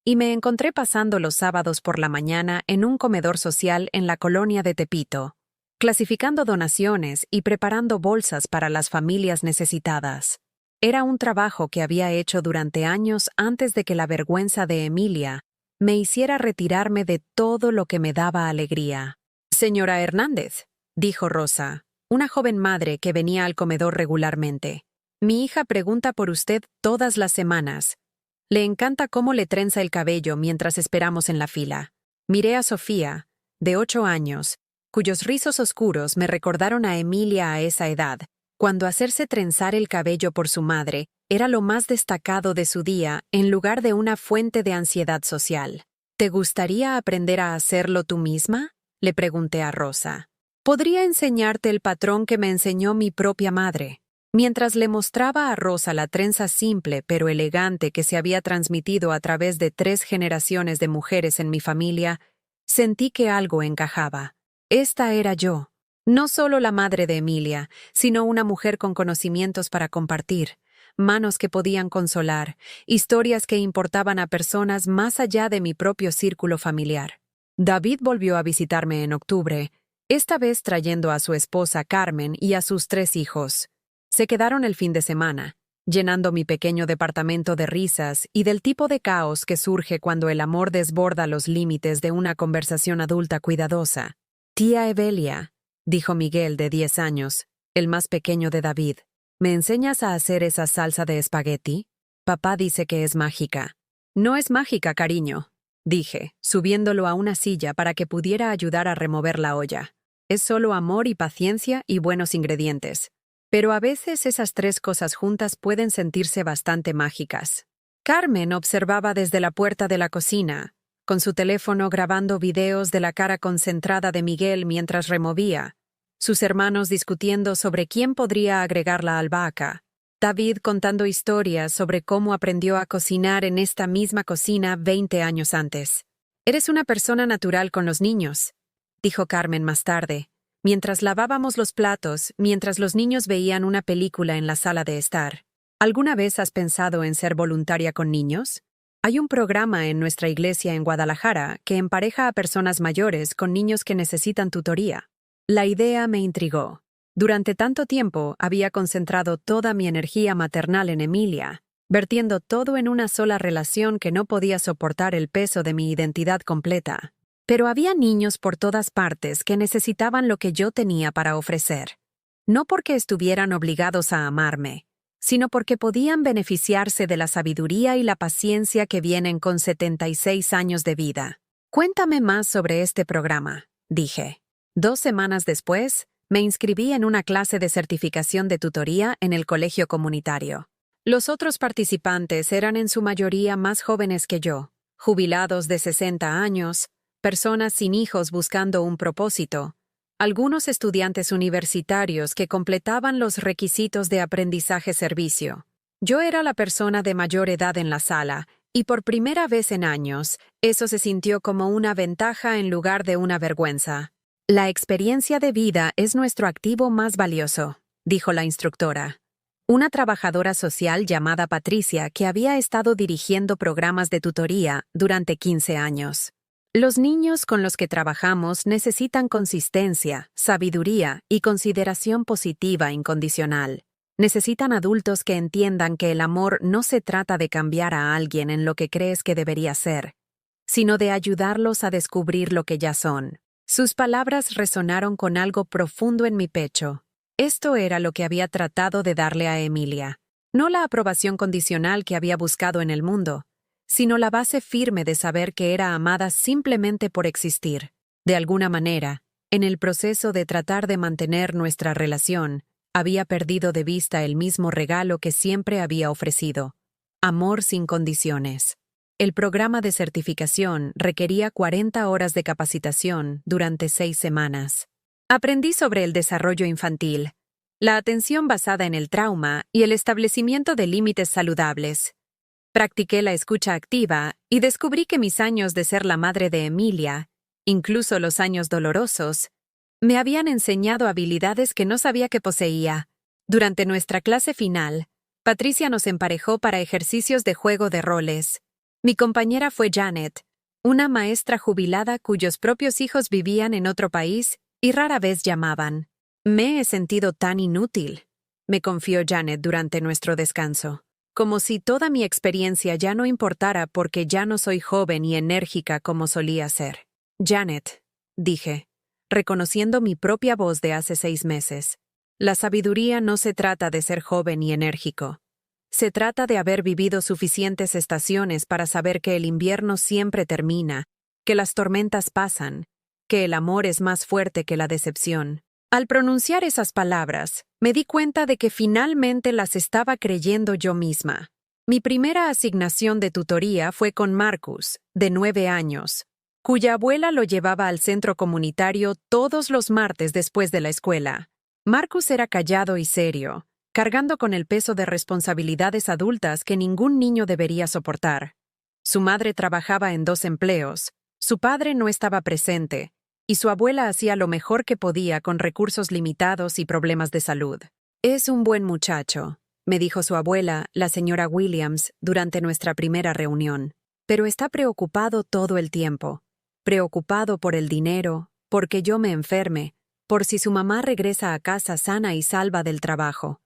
y me encontré pasando los sábados por la mañana en un comedor social en la colonia de Tepito, clasificando donaciones y preparando bolsas para las familias necesitadas. Era un trabajo que había hecho durante años antes de que la vergüenza de Emilia me hiciera retirarme de todo lo que me daba alegría. «Señora Hernández», dijo Rosa, una joven madre que venía al comedor regularmente, Mi hija pregunta por usted todas las semanas. Le encanta cómo le trenza el cabello mientras esperamos en la fila. Miré a Sofía, de 8 años, cuyos rizos oscuros me recordaron a Emilia a esa edad, cuando hacerse trenzar el cabello por su madre era lo más destacado de su día en lugar de una fuente de ansiedad social. ¿Te gustaría aprender a hacerlo tú misma?, le pregunté a Rosa. Podría enseñarte el patrón que me enseñó mi propia madre. Mientras le mostraba a Rosa la trenza simple pero elegante que se había transmitido a través de 3 generaciones de mujeres en mi familia, sentí que algo encajaba. Esta era yo. No solo la madre de Emilia, sino una mujer con conocimientos para compartir, manos que podían consolar, historias que importaban a personas más allá de mi propio círculo familiar. David volvió a visitarme en octubre, esta vez trayendo a su esposa Carmen y a sus 3 hijos. Se quedaron el fin de semana, llenando mi pequeño departamento de risas y del tipo de caos que surge cuando el amor desborda los límites de una conversación adulta cuidadosa. «Tía Evelia», dijo Miguel, de 10 años, el más pequeño de David, ¿me enseñas a hacer esa salsa de espagueti? Papá dice que es mágica. No es mágica, cariño, dije, subiéndolo a una silla para que pudiera ayudar a remover la olla. Es solo amor y paciencia y buenos ingredientes. Pero a veces esas 3 cosas juntas pueden sentirse bastante mágicas. Carmen observaba desde la puerta de la cocina, con su teléfono grabando videos de la cara concentrada de Miguel mientras removía, sus hermanos discutiendo sobre quién podría agregar la albahaca, David contando historias sobre cómo aprendió a cocinar en esta misma cocina 20 años antes. «Eres una persona natural con los niños», dijo Carmen más tarde, mientras lavábamos los platos, mientras los niños veían una película en la sala de estar. ¿Alguna vez has pensado en ser voluntaria con niños? Hay un programa en nuestra iglesia en Guadalajara que empareja a personas mayores con niños que necesitan tutoría. La idea me intrigó. Durante tanto tiempo había concentrado toda mi energía maternal en Emilia, vertiendo todo en una sola relación que no podía soportar el peso de mi identidad completa. Pero había niños por todas partes que necesitaban lo que yo tenía para ofrecer. No porque estuvieran obligados a amarme, sino porque podían beneficiarse de la sabiduría y la paciencia que vienen con 76 años de vida. Cuéntame más sobre este programa, dije. 2 semanas después, me inscribí en una clase de certificación de tutoría en el colegio comunitario. Los otros participantes eran en su mayoría más jóvenes que yo, jubilados de 60 años, personas sin hijos buscando un propósito, algunos estudiantes universitarios que completaban los requisitos de aprendizaje-servicio. Yo era la persona de mayor edad en la sala, y por primera vez en años, eso se sintió como una ventaja en lugar de una vergüenza. La experiencia de vida es nuestro activo más valioso, dijo la instructora. Una trabajadora social llamada Patricia que había estado dirigiendo programas de tutoría durante 15 años. Los niños con los que trabajamos necesitan consistencia, sabiduría y consideración positiva incondicional. Necesitan adultos que entiendan que el amor no se trata de cambiar a alguien en lo que crees que debería ser, sino de ayudarlos a descubrir lo que ya son. Sus palabras resonaron con algo profundo en mi pecho. Esto era lo que había tratado de darle a Emilia. No la aprobación condicional que había buscado en el mundo, sino la base firme de saber que era amada simplemente por existir. De alguna manera, en el proceso de tratar de mantener nuestra relación, había perdido de vista el mismo regalo que siempre había ofrecido: amor sin condiciones. El programa de certificación requería 40 horas de capacitación durante 6 semanas. Aprendí sobre el desarrollo infantil, la atención basada en el trauma y el establecimiento de límites saludables. Practiqué la escucha activa y descubrí que mis años de ser la madre de Emilia, incluso los años dolorosos, me habían enseñado habilidades que no sabía que poseía. Durante nuestra clase final, Patricia nos emparejó para ejercicios de juego de roles. Mi compañera fue Janet, una maestra jubilada cuyos propios hijos vivían en otro país y rara vez llamaban. «Me he sentido tan inútil», me confió Janet durante nuestro descanso. Como si toda mi experiencia ya no importara porque ya no soy joven y enérgica como solía ser. «Janet», dije, reconociendo mi propia voz de hace 6 meses, La sabiduría no se trata de ser joven y enérgico. Se trata de haber vivido suficientes estaciones para saber que el invierno siempre termina, que las tormentas pasan, que el amor es más fuerte que la decepción. Al pronunciar esas palabras, me di cuenta de que finalmente las estaba creyendo yo misma. Mi primera asignación de tutoría fue con Marcus, de 9 años, cuya abuela lo llevaba al centro comunitario todos los martes después de la escuela. Marcus era callado y serio, cargando con el peso de responsabilidades adultas que ningún niño debería soportar. Su madre trabajaba en 2 empleos, su padre no estaba presente, y su abuela hacía lo mejor que podía con recursos limitados y problemas de salud. «Es un buen muchacho», me dijo su abuela, la señora Williams, durante nuestra primera reunión, «pero está preocupado todo el tiempo. Preocupado por el dinero, porque yo me enferme, por si su mamá regresa a casa sana y salva del trabajo.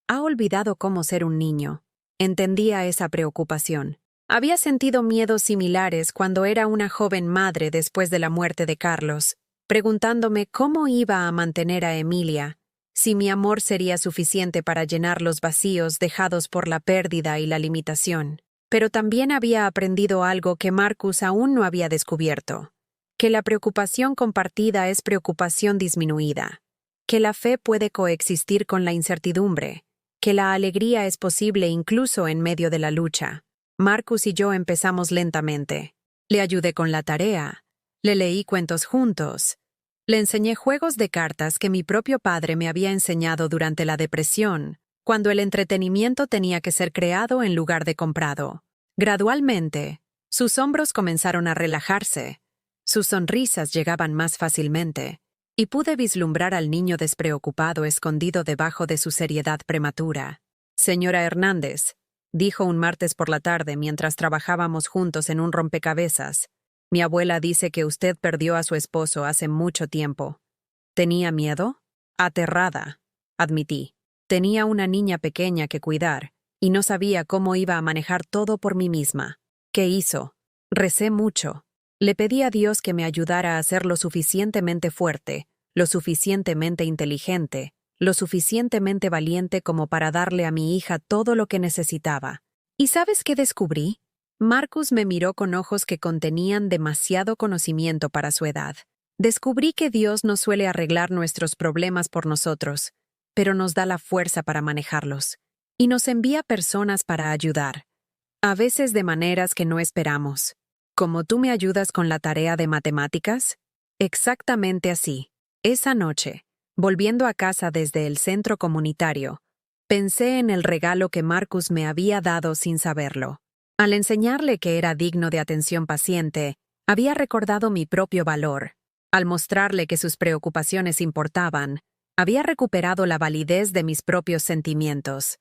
Ha olvidado cómo ser un niño». Entendía esa preocupación. Había sentido miedos similares cuando era una joven madre después de la muerte de Carlos, preguntándome cómo iba a mantener a Emilia, si mi amor sería suficiente para llenar los vacíos dejados por la pérdida y la limitación. Pero también había aprendido algo que Marcus aún no había descubierto, que la preocupación compartida es preocupación disminuida, que la fe puede coexistir con la incertidumbre, que la alegría es posible incluso en medio de la lucha. Marcus y yo empezamos lentamente. Le ayudé con la tarea, le leí cuentos juntos, le enseñé juegos de cartas que mi propio padre me había enseñado durante la depresión, cuando el entretenimiento tenía que ser creado en lugar de comprado. Gradualmente, sus hombros comenzaron a relajarse, sus sonrisas llegaban más fácilmente, y pude vislumbrar al niño despreocupado escondido debajo de su seriedad prematura. «Señora Hernández», dijo un martes por la tarde mientras trabajábamos juntos en un rompecabezas, «mi abuela dice que usted perdió a su esposo hace mucho tiempo». «¿Tenía miedo?» «Aterrada», admití. Tenía una niña pequeña que cuidar, y no sabía cómo iba a manejar todo por mí misma. ¿Qué hizo? Recé mucho. Le pedí a Dios que me ayudara a ser lo suficientemente fuerte, lo suficientemente inteligente, lo suficientemente valiente como para darle a mi hija todo lo que necesitaba. ¿Y sabes qué descubrí? Marcus me miró con ojos que contenían demasiado conocimiento para su edad. Descubrí que Dios no suele arreglar nuestros problemas por nosotros, pero nos da la fuerza para manejarlos, y nos envía personas para ayudar, a veces de maneras que no esperamos. ¿Como tú me ayudas con la tarea de matemáticas? Exactamente así. Esa noche, volviendo a casa desde el centro comunitario, pensé en el regalo que Marcus me había dado sin saberlo. Al enseñarle que era digno de atención paciente, había recordado mi propio valor. Al mostrarle que sus preocupaciones importaban, había recuperado la validez de mis propios sentimientos.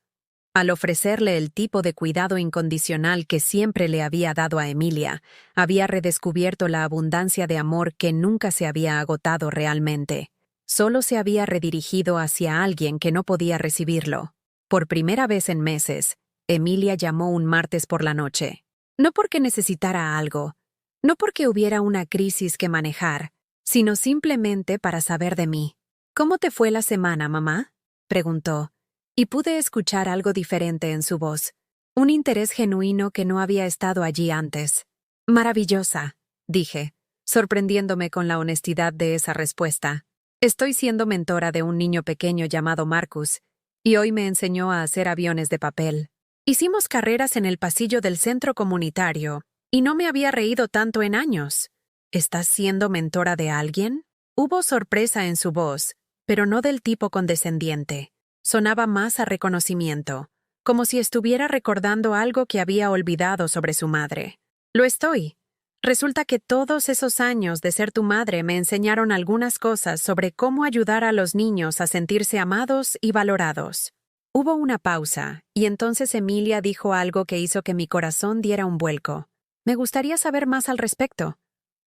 Al ofrecerle el tipo de cuidado incondicional que siempre le había dado a Emilia, había redescubierto la abundancia de amor que nunca se había agotado realmente. Solo se había redirigido hacia alguien que no podía recibirlo. Por primera vez en meses, Emilia llamó un martes por la noche. No porque necesitara algo, no porque hubiera una crisis que manejar, sino simplemente para saber de mí. «¿Cómo te fue la semana, mamá?», preguntó, y pude escuchar algo diferente en su voz, un interés genuino que no había estado allí antes. «Maravillosa», dije, sorprendiéndome con la honestidad de esa respuesta. «Estoy siendo mentora de un niño pequeño llamado Marcus, y hoy me enseñó a hacer aviones de papel. Hicimos carreras en el pasillo del centro comunitario, y no me había reído tanto en años». «¿Estás siendo mentora de alguien?». Hubo sorpresa en su voz, pero no del tipo condescendiente. Sonaba más a reconocimiento, como si estuviera recordando algo que había olvidado sobre su madre. «Lo estoy. Resulta que todos esos años de ser tu madre me enseñaron algunas cosas sobre cómo ayudar a los niños a sentirse amados y valorados». Hubo una pausa, y entonces Emilia dijo algo que hizo que mi corazón diera un vuelco. «Me gustaría saber más al respecto.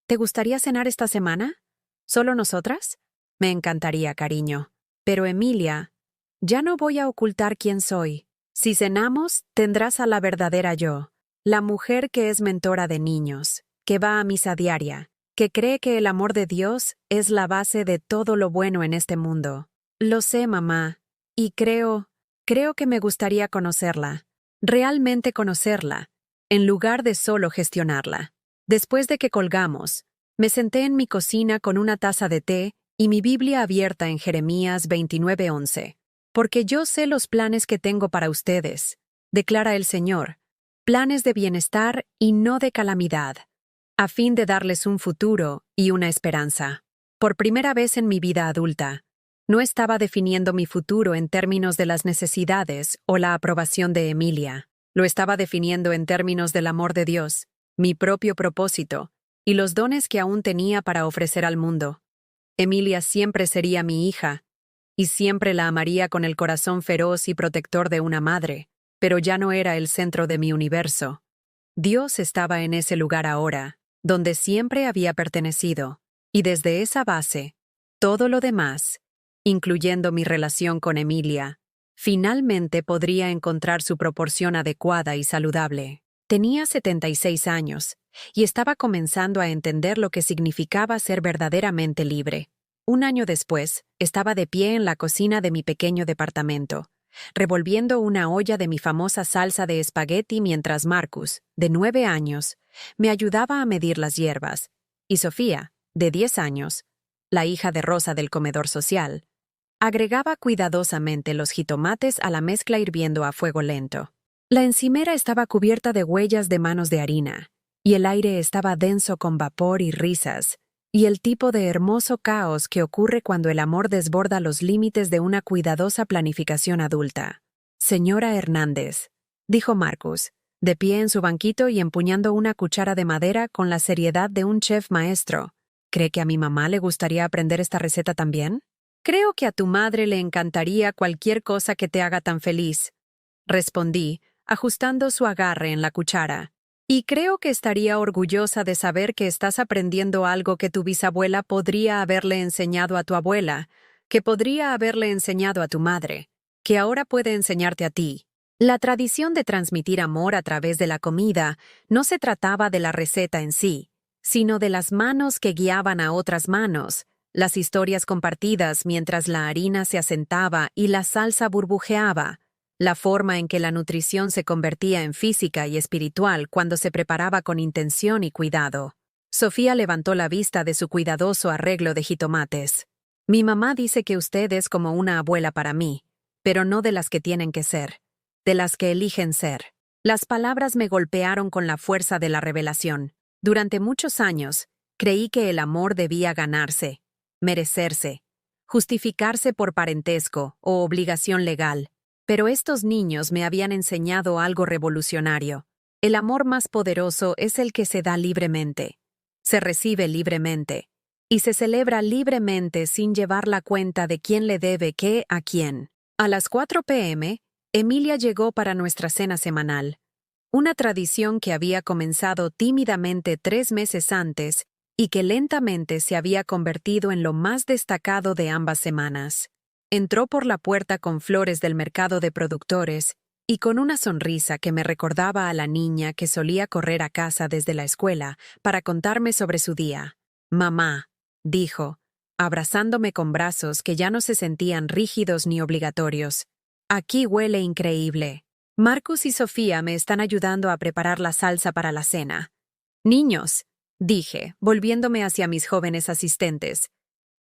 ¿Te gustaría cenar esta semana? ¿Solo nosotras?» «Me encantaría, cariño. Pero Emilia, ya no voy a ocultar quién soy. Si cenamos, tendrás a la verdadera yo, la mujer que es mentora de niños, que va a misa diaria, que cree que el amor de Dios es la base de todo lo bueno en este mundo». «Lo sé, mamá», y creo que me gustaría conocerla, realmente conocerla, en lugar de solo gestionarla. Después de que colgamos, me senté en mi cocina con una taza de té y mi Biblia abierta en Jeremías 29:11. Porque yo sé los planes que tengo para ustedes, declara el Señor, planes de bienestar y no de calamidad, a fin de darles un futuro y una esperanza. Por primera vez en mi vida adulta, no estaba definiendo mi futuro en términos de las necesidades o la aprobación de Emilia. Lo estaba definiendo en términos del amor de Dios, mi propio propósito y los dones que aún tenía para ofrecer al mundo. Emilia siempre sería mi hija, y siempre la amaría con el corazón feroz y protector de una madre, pero ya no era el centro de mi universo. Dios estaba en ese lugar ahora, donde siempre había pertenecido, y desde esa base, todo lo demás, incluyendo mi relación con Emilia, finalmente podría encontrar su proporción adecuada y saludable. Tenía 76 años, y estaba comenzando a entender lo que significaba ser verdaderamente libre. Un año después, estaba de pie en la cocina de mi pequeño departamento, revolviendo una olla de mi famosa salsa de espagueti mientras Marcus, de 9 años, me ayudaba a medir las hierbas, y Sofía, de 10 años, la hija de Rosa del comedor social, agregaba cuidadosamente los jitomates a la mezcla hirviendo a fuego lento. La encimera estaba cubierta de huellas de manos de harina, y el aire estaba denso con vapor y risas, y el tipo de hermoso caos que ocurre cuando el amor desborda los límites de una cuidadosa planificación adulta. Señora Hernández, dijo Marcus, de pie en su banquito y empuñando una cuchara de madera con la seriedad de un chef maestro. ¿Cree que a mi mamá le gustaría aprender esta receta también? Creo que a tu madre le encantaría cualquier cosa que te haga tan feliz, respondí, ajustando su agarre en la cuchara. Y creo que estaría orgullosa de saber que estás aprendiendo algo que tu bisabuela podría haberle enseñado a tu abuela, que podría haberle enseñado a tu madre, que ahora puede enseñarte a ti. La tradición de transmitir amor a través de la comida no se trataba de la receta en sí, sino de las manos que guiaban a otras manos, las historias compartidas mientras la harina se asentaba y la salsa burbujeaba, la forma en que la nutrición se convertía en física y espiritual cuando se preparaba con intención y cuidado. Sofía levantó la vista de su cuidadoso arreglo de jitomates. Mi mamá dice que usted es como una abuela para mí, pero no de las que tienen que ser, de las que eligen ser. Las palabras me golpearon con la fuerza de la revelación. Durante muchos años, creí que el amor debía ganarse, merecerse, justificarse por parentesco o obligación legal. Pero estos niños me habían enseñado algo revolucionario. El amor más poderoso es el que se da libremente, se recibe libremente, y se celebra libremente sin llevar la cuenta de quién le debe qué a quién. A las 4 p.m., Emilia llegó para nuestra cena semanal, una tradición que había comenzado tímidamente 3 meses antes y que lentamente se había convertido en lo más destacado de ambas semanas. Entró por la puerta con flores del mercado de productores y con una sonrisa que me recordaba a la niña que solía correr a casa desde la escuela para contarme sobre su día. «Mamá», dijo, abrazándome con brazos que ya no se sentían rígidos ni obligatorios. «Aquí huele increíble. Marcus y Sofía me están ayudando a preparar la salsa para la cena». «Niños», dije, volviéndome hacia mis jóvenes asistentes,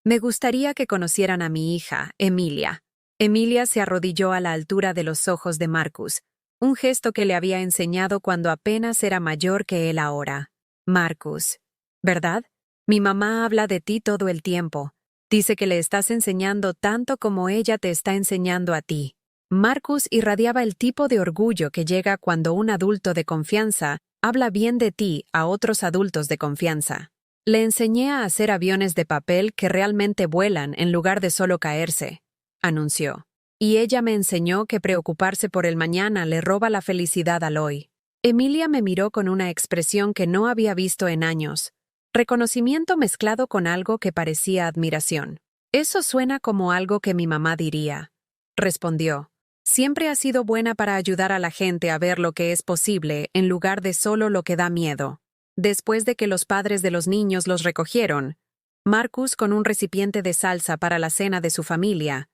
«me gustaría que conocieran a mi hija, Emilia». Emilia se arrodilló a la altura de los ojos de Marcus, un gesto que le había enseñado cuando apenas era mayor que él ahora. «Marcus, ¿verdad? Mi mamá habla de ti todo el tiempo. Dice que le estás enseñando tanto como ella te está enseñando a ti». Marcus irradiaba el tipo de orgullo que llega cuando un adulto de confianza habla bien de ti a otros adultos de confianza. Le enseñé a hacer aviones de papel que realmente vuelan en lugar de solo caerse, anunció. Y ella me enseñó que preocuparse por el mañana le roba la felicidad al hoy. Emilia me miró con una expresión que no había visto en años, reconocimiento mezclado con algo que parecía admiración. «Eso suena como algo que mi mamá diría», respondió. «Siempre ha sido buena para ayudar a la gente a ver lo que es posible en lugar de solo lo que da miedo». Después de que los padres de los niños los recogieron, Marcus con un recipiente de salsa para la cena de su familia,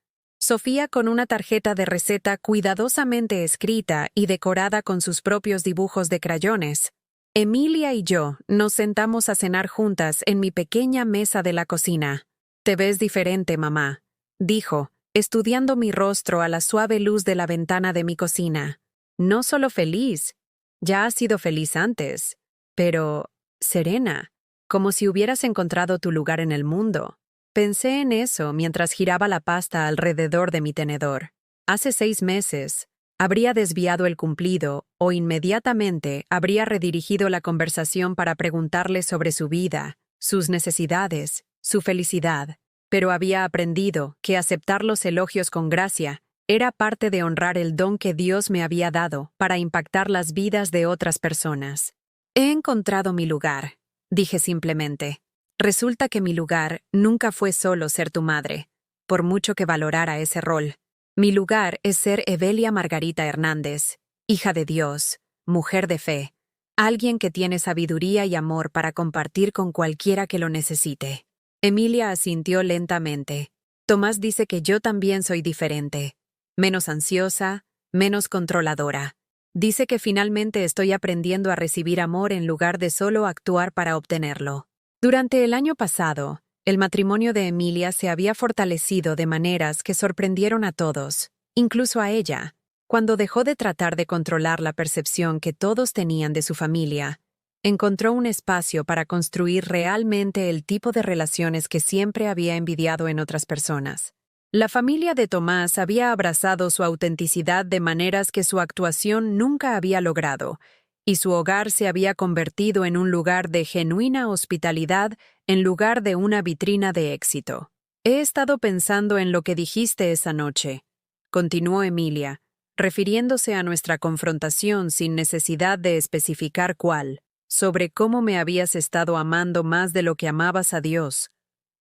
Sofía con una tarjeta de receta cuidadosamente escrita y decorada con sus propios dibujos de crayones. Emilia y yo nos sentamos a cenar juntas en mi pequeña mesa de la cocina. «Te ves diferente, mamá», dijo, estudiando mi rostro a la suave luz de la ventana de mi cocina. «No solo feliz, ya has sido feliz antes, pero serena, como si hubieras encontrado tu lugar en el mundo». Pensé en eso mientras giraba la pasta alrededor de mi tenedor. Hace 6 meses, habría desviado el cumplido o inmediatamente habría redirigido la conversación para preguntarle sobre su vida, sus necesidades, su felicidad. Pero había aprendido que aceptar los elogios con gracia era parte de honrar el don que Dios me había dado para impactar las vidas de otras personas. «He encontrado mi lugar», dije simplemente. «Resulta que mi lugar nunca fue solo ser tu madre, por mucho que valorara ese rol. Mi lugar es ser Evelia Margarita Hernández, hija de Dios, mujer de fe, alguien que tiene sabiduría y amor para compartir con cualquiera que lo necesite». Emilia asintió lentamente. «Tomás dice que yo también soy diferente, menos ansiosa, menos controladora. Dice que finalmente estoy aprendiendo a recibir amor en lugar de solo actuar para obtenerlo». Durante el año pasado, el matrimonio de Emilia se había fortalecido de maneras que sorprendieron a todos, incluso a ella. Cuando dejó de tratar de controlar la percepción que todos tenían de su familia, encontró un espacio para construir realmente el tipo de relaciones que siempre había envidiado en otras personas. La familia de Tomás había abrazado su autenticidad de maneras que su actuación nunca había logrado, y su hogar se había convertido en un lugar de genuina hospitalidad en lugar de una vitrina de éxito. «He estado pensando en lo que dijiste esa noche», continuó Emilia, refiriéndose a nuestra confrontación sin necesidad de especificar cuál, sobre cómo me habías estado amando más de lo que amabas a Dios,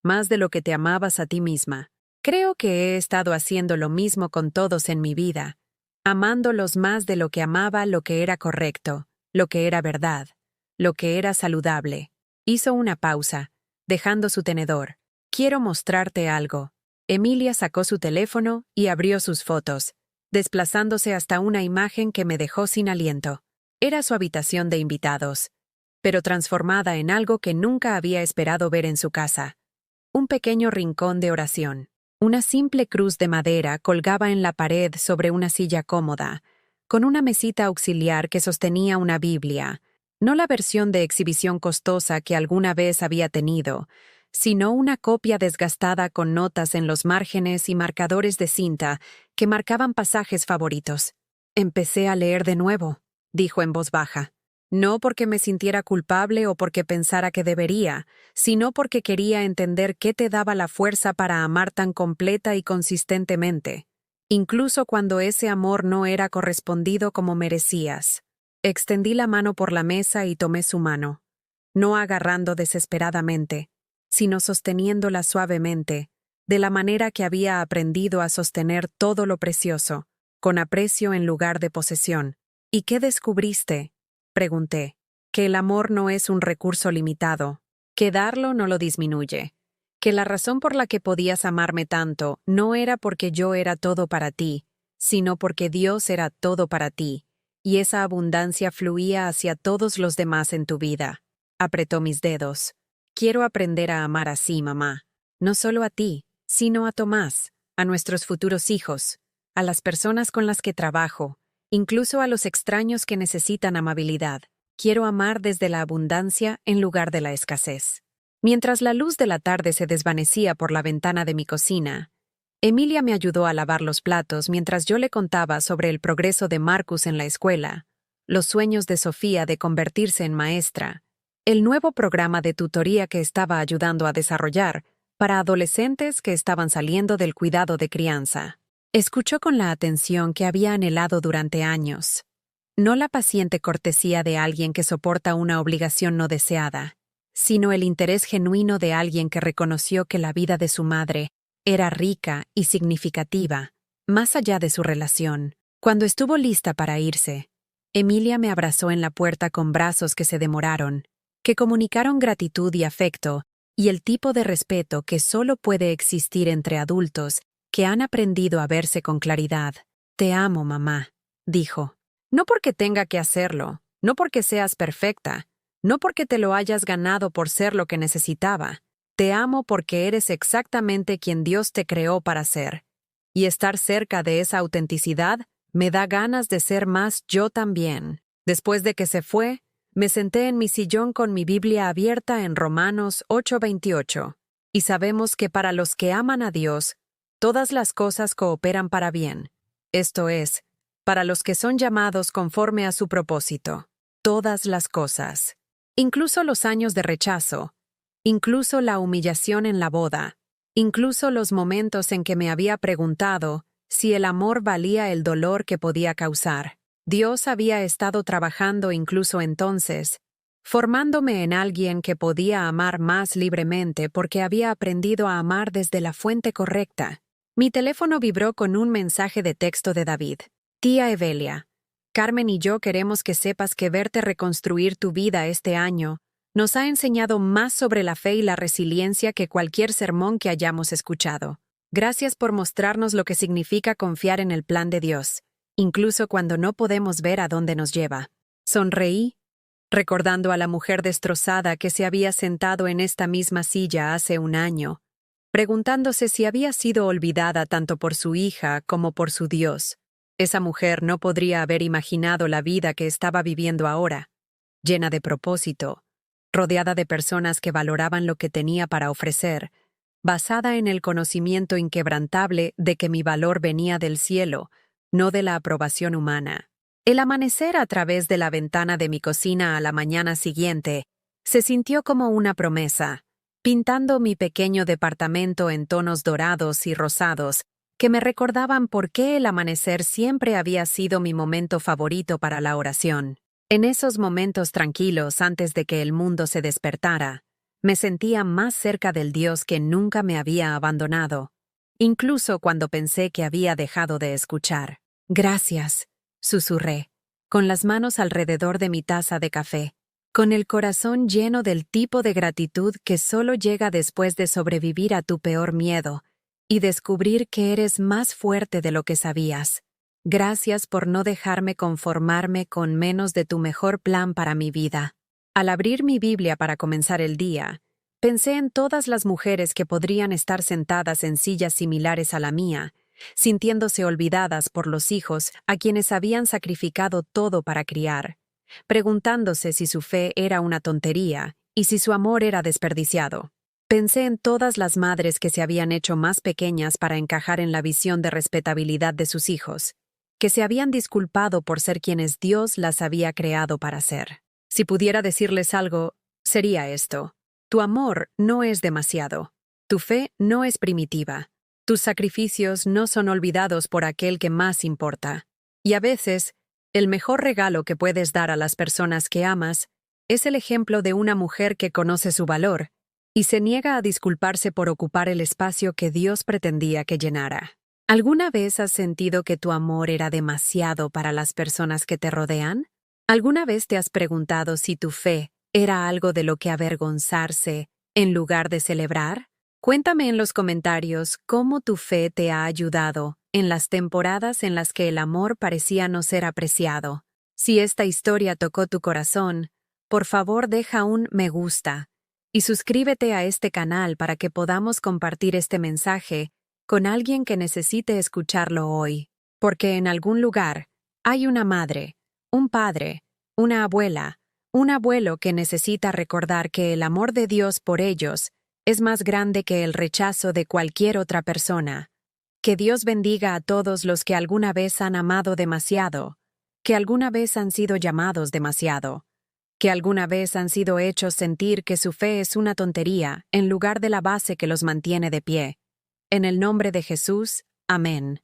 más de lo que te amabas a ti misma. Creo que he estado haciendo lo mismo con todos en mi vida, amándolos más de lo que amaba lo que era correcto, lo que era verdad, lo que era saludable. Hizo una pausa, dejando su tenedor. «Quiero mostrarte algo». Emilia sacó su teléfono y abrió sus fotos, desplazándose hasta una imagen que me dejó sin aliento. Era su habitación de invitados, pero transformada en algo que nunca había esperado ver en su casa. Un pequeño rincón de oración. Una simple cruz de madera colgaba en la pared sobre una silla cómoda, con una mesita auxiliar que sostenía una Biblia, no la versión de exhibición costosa que alguna vez había tenido, sino una copia desgastada con notas en los márgenes y marcadores de cinta que marcaban pasajes favoritos. «Empecé a leer de nuevo», dijo en voz baja. «No porque me sintiera culpable o porque pensara que debería, sino porque quería entender qué te daba la fuerza para amar tan completa y consistentemente, incluso cuando ese amor no era correspondido como merecías». Extendí la mano por la mesa y tomé su mano, no agarrando desesperadamente, sino sosteniéndola suavemente, de la manera que había aprendido a sostener todo lo precioso, con aprecio en lugar de posesión. «¿Y qué descubriste?», pregunté. «Que el amor no es un recurso limitado, que darlo no lo disminuye, que la razón por la que podías amarme tanto no era porque yo era todo para ti, sino porque Dios era todo para ti, y esa abundancia fluía hacia todos los demás en tu vida». Apretó mis dedos. «Quiero aprender a amar así, mamá. No solo a ti, sino a Tomás, a nuestros futuros hijos, a las personas con las que trabajo, incluso a los extraños que necesitan amabilidad. Quiero amar desde la abundancia en lugar de la escasez». Mientras la luz de la tarde se desvanecía por la ventana de mi cocina, Emilia me ayudó a lavar los platos mientras yo le contaba sobre el progreso de Marcus en la escuela, los sueños de Sofía de convertirse en maestra, el nuevo programa de tutoría que estaba ayudando a desarrollar para adolescentes que estaban saliendo del cuidado de crianza. Escuchó con la atención que había anhelado durante años, no la paciente cortesía de alguien que soporta una obligación no deseada, sino el interés genuino de alguien que reconoció que la vida de su madre era rica y significativa, más allá de su relación. Cuando estuvo lista para irse, Emilia me abrazó en la puerta con brazos que se demoraron, que comunicaron gratitud y afecto, y el tipo de respeto que solo puede existir entre adultos que han aprendido a verse con claridad. Te amo, mamá, dijo. No porque tenga que hacerlo, no porque seas perfecta, no porque te lo hayas ganado por ser lo que necesitaba. Te amo porque eres exactamente quien Dios te creó para ser. Y estar cerca de esa autenticidad me da ganas de ser más yo también. Después de que se fue, me senté en mi sillón con mi Biblia abierta en Romanos 8:28. Y sabemos que para los que aman a Dios, todas las cosas cooperan para bien. Esto es, para los que son llamados conforme a su propósito. Todas las cosas. Incluso los años de rechazo. Incluso la humillación en la boda. Incluso los momentos en que me había preguntado si el amor valía el dolor que podía causar. Dios había estado trabajando incluso entonces, formándome en alguien que podía amar más libremente porque había aprendido a amar desde la fuente correcta. Mi teléfono vibró con un mensaje de texto de David. Tía Evelia, Carmen y yo queremos que sepas que verte reconstruir tu vida este año nos ha enseñado más sobre la fe y la resiliencia que cualquier sermón que hayamos escuchado. Gracias por mostrarnos lo que significa confiar en el plan de Dios, incluso cuando no podemos ver a dónde nos lleva. Sonreí, recordando a la mujer destrozada que se había sentado en esta misma silla hace un año, preguntándose si había sido olvidada tanto por su hija como por su Dios. Esa mujer no podría haber imaginado la vida que estaba viviendo ahora, llena de propósito, rodeada de personas que valoraban lo que tenía para ofrecer, basada en el conocimiento inquebrantable de que mi valor venía del cielo, no de la aprobación humana. El amanecer a través de la ventana de mi cocina a la mañana siguiente se sintió como una promesa, pintando mi pequeño departamento en tonos dorados y rosados que me recordaban por qué el amanecer siempre había sido mi momento favorito para la oración. En esos momentos tranquilos antes de que el mundo se despertara, me sentía más cerca del Dios que nunca me había abandonado, incluso cuando pensé que había dejado de escuchar. Gracias, susurré, con las manos alrededor de mi taza de café, con el corazón lleno del tipo de gratitud que solo llega después de sobrevivir a tu peor miedo y descubrir que eres más fuerte de lo que sabías. Gracias por no dejarme conformarme con menos de tu mejor plan para mi vida. Al abrir mi Biblia para comenzar el día, pensé en todas las mujeres que podrían estar sentadas en sillas similares a la mía, sintiéndose olvidadas por los hijos a quienes habían sacrificado todo para criar, preguntándose si su fe era una tontería y si su amor era desperdiciado. Pensé en todas las madres que se habían hecho más pequeñas para encajar en la visión de respetabilidad de sus hijos, que se habían disculpado por ser quienes Dios las había creado para ser. Si pudiera decirles algo, sería esto. Tu amor no es demasiado. Tu fe no es primitiva. Tus sacrificios no son olvidados por aquel que más importa. Y a veces, el mejor regalo que puedes dar a las personas que amas es el ejemplo de una mujer que conoce su valor y se niega a disculparse por ocupar el espacio que Dios pretendía que llenara. ¿Alguna vez has sentido que tu amor era demasiado para las personas que te rodean? ¿Alguna vez te has preguntado si tu fe era algo de lo que avergonzarse en lugar de celebrar? Cuéntame en los comentarios cómo tu fe te ha ayudado en las temporadas en las que el amor parecía no ser apreciado. Si esta historia tocó tu corazón, por favor deja un me gusta y suscríbete a este canal para que podamos compartir este mensaje con alguien que necesite escucharlo hoy, porque en algún lugar hay una madre, un padre, una abuela, un abuelo que necesita recordar que el amor de Dios por ellos es más grande que el rechazo de cualquier otra persona. Que Dios bendiga a todos los que alguna vez han amado demasiado, que alguna vez han sido llamados demasiado, que alguna vez han sido hechos sentir que su fe es una tontería en lugar de la base que los mantiene de pie. En el nombre de Jesús, amén.